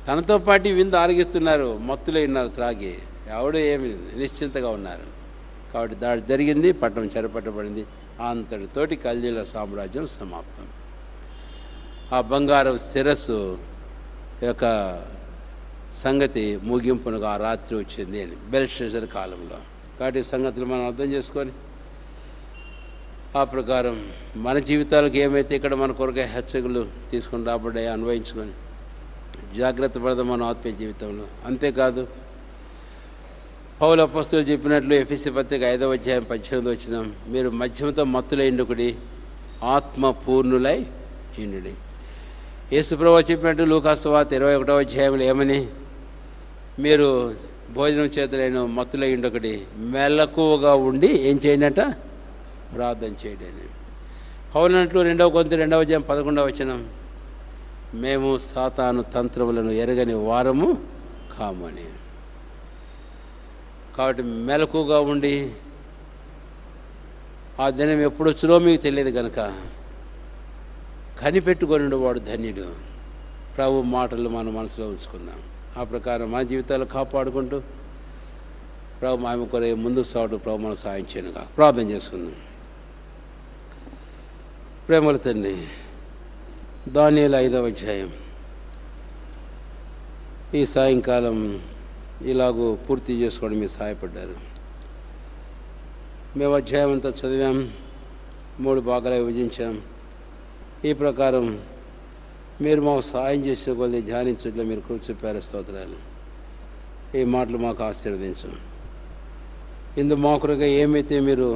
తనతో పాటు విందు ఆరగిస్తున్నారు, మత్తులై ఉన్నారు, త్రాగి ఎవడు ఏమి నిశ్చింతగా ఉన్నారు. కాబట్టి దాడి జరిగింది, పట్టణం చెరపట్టబడింది. అంతటితోటి కల్దీల సామ్రాజ్యం సమాప్తం. ఆ బంగారం శిరస్సు యొక్క సంగతి ముగింపునగా ఆ రాత్రి వచ్చింది అని బెల్షెజర్ కాలంలో. కాబట్టి ఈ సంగతులు మనం అర్థం చేసుకొని ఆ ప్రకారం మన జీవితాలకు ఏమైతే ఇక్కడ మన కొరకే హెచ్చరికలు తీసుకుని రాబడ్డాయో అన్వయించుకొని జాగ్రత్త పడదాం మన ఆత్మీయ జీవితంలో. అంతేకాదు, పౌలు అపోస్తలులు చెప్పినట్లు ఎఫెసీ పత్రిక 5వ అధ్యాయం 18వ వచనం, మీరు మద్యముతో మత్తులై ఉండుకుడి, ఆత్మ పూర్ణులై ఉండుడి. యేసుప్రభువు చెప్పినట్టు లూకా సువార్త 21వ అధ్యాయంలో ఏమని, మీరు భోజనం చేతులైన మత్తులై ఉండకుడి, మెలకువగా ఉండి ఏం చేయండి, ప్రార్థన చేయడని. పౌలనట్లు 2వ కొరింథీ 2వ అధ్యాయం 11వ వచనం, మేము సాతాను తంత్రములను ఎరగని వారము కామని. కాబట్టి మెలకుగా ఉండి ఆ దినం ఎప్పుడొచ్చునో మీకు తెలియదు కనుక కనిపెట్టుకొని వాడు ధన్యుడు. ప్రభు మాటలు మన మనసులో ఉంచుకుందాం. ఆ ప్రకారం మన జీవితాలు కాపాడుకుంటూ ప్రభు ఆమె కొరే ముందుకు సాగుతూ ప్రభు మనం సాయం చేయనుగా ప్రార్థన చేసుకుందాం. ప్రేమల తండ్రి, దానియేలు 5వ అధ్యాయం ఈ సాయంకాలం ఇలాగూ పూర్తి చేసుకోవడం మీరు సహాయపడ్డారు. మేము అధ్యాయం అంతా చదివాం, 3 భాగాలు విభజించాం. ఈ ప్రకారం మీరు మాకు సహాయం చేసే కొద్ది ధ్యానించట్లో మీరు కూర్చోపారు. స్తోత్రాలు. ఈ మాటలు మాకు ఆశీర్వదించు. ఇందు మాకురుగా ఏమైతే మీరు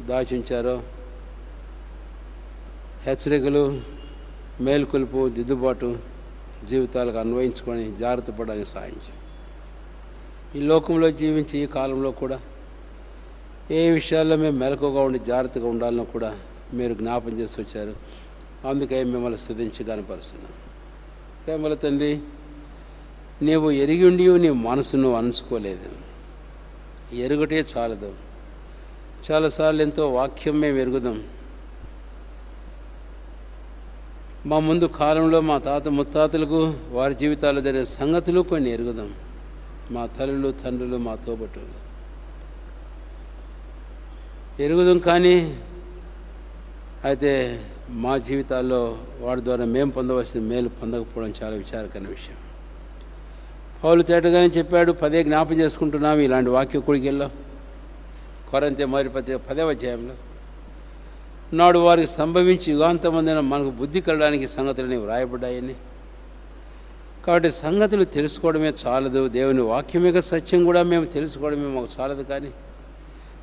దాచించారో హెచ్చరికలు, మేల్కొలుపు, దిద్దుబాటు జీవితాలకు అన్వయించుకొని జాగ్రత్త పడడానికి సాధించాం. ఈ లోకంలో జీవించి ఈ కాలంలో కూడా ఏ విషయాల్లో మేము మెలకుగా ఉండి జాగ్రత్తగా ఉండాలనో కూడా మీరు జ్ఞాపం చేసి వచ్చారు. అందుకే మిమ్మల్ని స్తుతించి కనపరుస్తున్నాం. ప్రేమల తండ్రి, నీవు ఎరిగి ఉండి నీ మనసును అనుకోలేదు. ఎరుగుటే చాలదు. చాలాసార్లు ఎంతో వాక్యం మేము ఎరుగుదాం. మా ముందు కాలంలో మా తాత ముత్తాతలకు వారి జీవితాల్లో జరిగిన సంగతులు కొన్ని ఎరుగుదాం. మా తల్లులు, తండ్రులు, మా తోబట్టులు ఎరుగుదాం. కానీ అయితే మా జీవితాల్లో వాడి ద్వారా మేము పొందవలసిన మేలు పొందకపోవడం చాలా విచారకరమైన విషయం. పౌలు తేటగానే చెప్పాడు, 10 జ్ఞాపం చేసుకుంటున్నాం. ఇలాంటి వాక్య కూడికెళ్ళో కొరింథీ మొదటి పత్రిక 10వ అధ్యాయంలో నాడు వారికి సంభవించి యుగాంతమందిన మనకు బుద్ధి కలడానికి సంగతులని వ్రాయబడ్డాయని. కాబట్టి సంగతులు తెలుసుకోవడమే చాలదు. దేవుని వాక్యమే సత్యం కూడా మేము తెలుసుకోవడమే మాకు చాలదు. కానీ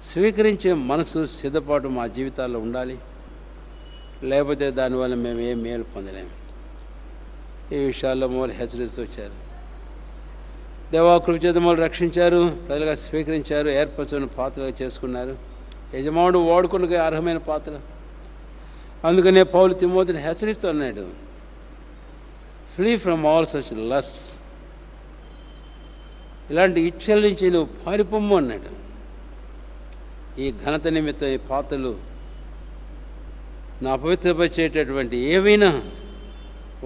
స్వీకరించే మనసు, సిద్ధపాటు మా జీవితాల్లో ఉండాలి. లేకపోతే దానివల్ల మేము ఏం మేలు పొందలేము. ఈ విషయాల్లో మమ్మల్ని హెచ్చరిస్తూ వచ్చారు. దేవా కృప చేత మమ్మల్ని రక్షించారు, ప్రజలుగా స్వీకరించారు, ఏర్పరచుకున్న పాత్రగా చేసుకున్నారు. యజమానుడు వాడుకునే అర్హమైన పాత్ర. అందుకనే పౌలు తిమోతిని హెచ్చరిస్తూ అన్నాడు, ఫ్రీ ఫ్రమ్ ఆల్ సచ్ లస్. ఇలాంటి ఇచ్చల నుంచి నువ్వు పారిపోమ్ము అన్నాడు. ఈ ఘనత నిమిత్తం ఈ పాత్రలు నా అపవిత్రపరిచేటటువంటి ఏవైనా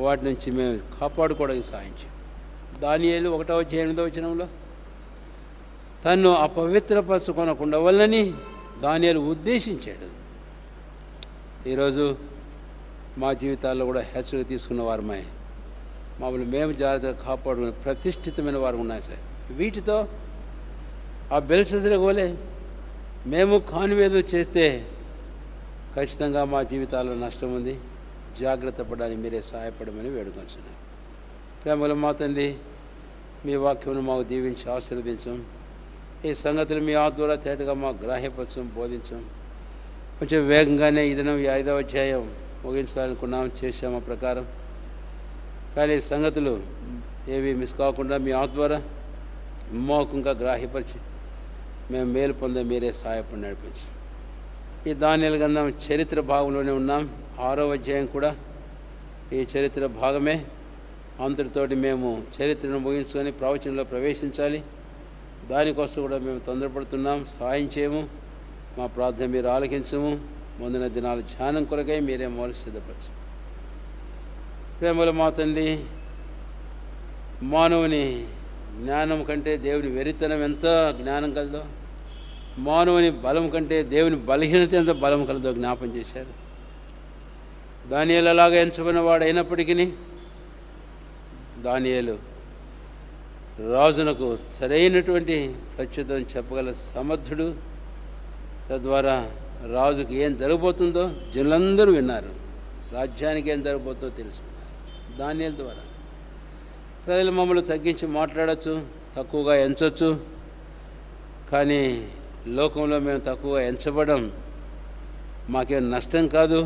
వాటి నుంచి మేము కాపాడుకోవడానికి సాధించాం. దానియేలు 1వ అధ్యాయం 8వ వచనంలో తన్ను అపవిత్రపరచుకొనకుండా వల్లని దానియేలు ఉద్దేశించాడు. ఈరోజు మా జీవితాల్లో కూడా హెచ్చరిక తీసుకున్న వారమై మమ్మల్ని మేము జాగ్రత్తగా కాపాడుకునే ప్రతిష్ఠితమైన వారు ఉన్నాయి సార్. వీటితో ఆ బెల్షస్సరు వలె మేము కానివేదో చేస్తే ఖచ్చితంగా మా జీవితాల్లో నష్టం ఉంది. జాగ్రత్త పడడానికి మీరే సహాయపడమని వేడుకొంచున్నాం. ప్రేమల మా తండ్రి, మీ వాక్యమును మాకు దీవించి ఆశీర్వదించం. ఈ సంగతులు మీ ద్వారా తేటగా మాకు గ్రాహ్యపరచం, బోధించం. కొంచెం వేగంగానే ఈ దినం 5వ అధ్యాయం ముగించాలనుకున్నాం, చేసాము ఆ ప్రకారం. కానీ ఈ సంగతులు ఏవి మిస్ కాకుండా మీ ద్వారా మాకు ఇంకా గ్రాహ్యపరిచి మేము మేలు పొందే మీరే సహాయపడి నడిపించి. ఈ దానియేలు గ్రంథం చరిత్ర భాగంలోనే ఉన్నాం. 6వ అధ్యాయం కూడా ఈ చరిత్ర భాగమే. అంతటితోటి మేము చరిత్రను ముగించుకొని ప్రవచనంలో ప్రవేశించాలి. దానికోసం కూడా మేము తొందరపడుతున్నాం. సాయం చేయము. మా ప్రార్థన మీరు ఆలకించము. ముందున దినాలు ధ్యానం కొరకై మీరే మొదలు సిద్ధపరచు. ప్రేమల మా తండ్రి, మానవుని జ్ఞానం కంటే దేవుని వెరితనం ఎంత జ్ఞానం కలదో, మానవుని బలం కంటే దేవుని బలహీనత ఎంత బలం కలదో జ్ఞాపం చేశారు. దానియేలు అలాగా ఎంచబడిన వాడు అయినప్పటికీ దానియేలు రాజునకు సరైనటువంటి ప్రత్యుత్తరం చెప్పగల సమర్థుడు. తద్వారా రాజుకి ఏం జరగబోతుందో జనులందరూ విన్నారు. రాజ్యానికి ఏం జరగబోతుందో తెలుసుకున్నారు దానియేలు ద్వారా. ప్రజలు మమ్మల్ని తగ్గించి మాట్లాడచ్చు, తక్కువగా ఎంచవచ్చు. కానీ లోకంలో మేము తక్కువగా ఎంచబడం మాకేం నష్టం కాదు.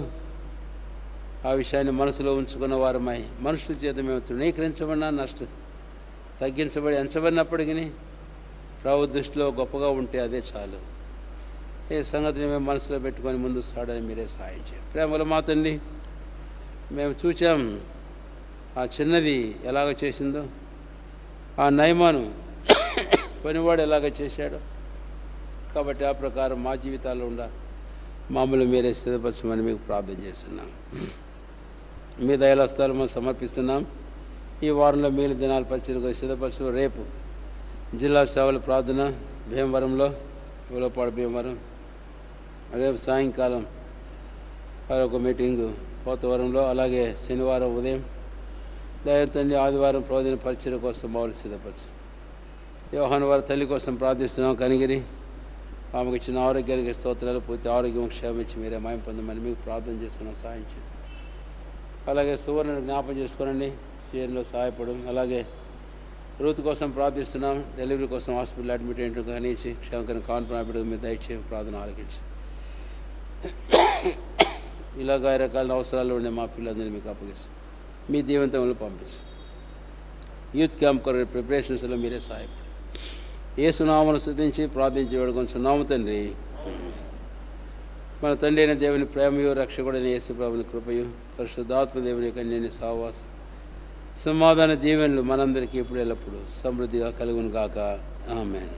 ఆ విషయాన్ని మనసులో ఉంచుకున్న వారమై మనుషుల చేత మేము తృణీకరించబడినా నష్టం, తగ్గించబడి ఎంచబడినప్పటికీ ప్రభు దృష్టిలో గొప్పగా ఉంటే అదే చాలు. ఈ సంగతిని మేము మనసులో పెట్టుకొని ముందు సాడని మీరే సహాయం చేయండి. ప్రేమలో మా తండ్రి, మేము చూచాం ఆ చిన్నది ఎలాగ చేసిందో, ఆ నయమాను పనివాడు ఎలాగ చేశాడో, కాబట్టి ఆ ప్రకారం మా జీవితాల్లో మామూలు మీరే సిద్ధపరచమని మీకు ప్రార్థన చేస్తున్నాం. మీ దయలస్తాలు మనం సమర్పిస్తున్నాం. ఈ వారంలో మిగిలిన దినాలు పరిచయం సిద్ధపరచు. రేపు జిల్లా సేవల ప్రార్థన భీమవరంలో, ఉలపాడు భీమవరం. రేపు సాయంకాలం ఒక మీటింగు పోతవరంలో, అలాగే శనివారం ఉదయం దయతండి ఆదివారం ప్రవచన పరిచయం కోసం మామూలు సిద్ధపరచు. యోహాను వారి తల్లి కోసం ప్రార్థిస్తున్నాం. కనిగిరి ఆమెకు ఇచ్చిన ఆరోగ్యానికి స్తోత్రాలు, పూర్తి ఆరోగ్యం క్షేమించి మీరే మాయం పొందమని మీకు ప్రార్థన చేస్తున్నాం. సాయం చేయండి. అలాగే సువర్ణను జ్ఞాపం చేసుకోనండి, చేయడంలో సహాయపడం. అలాగే రూత్ కోసం ప్రార్థిస్తున్నాం. డెలివరీ కోసం హాస్పిటల్ అడ్మిట్ ఏంటో కానించి క్షేమకరం కాన్పరాబిడ్ మీద దయచేసి ప్రార్థన ఆలకించి ఇలాగ రకాల అవసరాలు ఉండే మా పిల్లలందరినీ మీకు అప్పగిస్తాం. మీ దీవెంతంలో పంపిస్తాం. యూత్ క్యాంప్ కొరకు ప్రిపరేషన్స్లో మీరే సహాయపడి యేసునామమును స్తుతించి ప్రార్థించి వేడుకొంచున్నాము తండ్రి. మన తండ్రి అయిన దేవుని ప్రేమయు రక్షకుడైన యేసు ప్రభుని కృపయు పరిశుద్ధాత్మ దేవుని కన్యని సహవాసం సమాధాన దీవెనలు మనందరికీ ఇప్పుడు ఎల్లప్పుడు సమృద్ధిగా కలుగును గాక. ఆమేన్.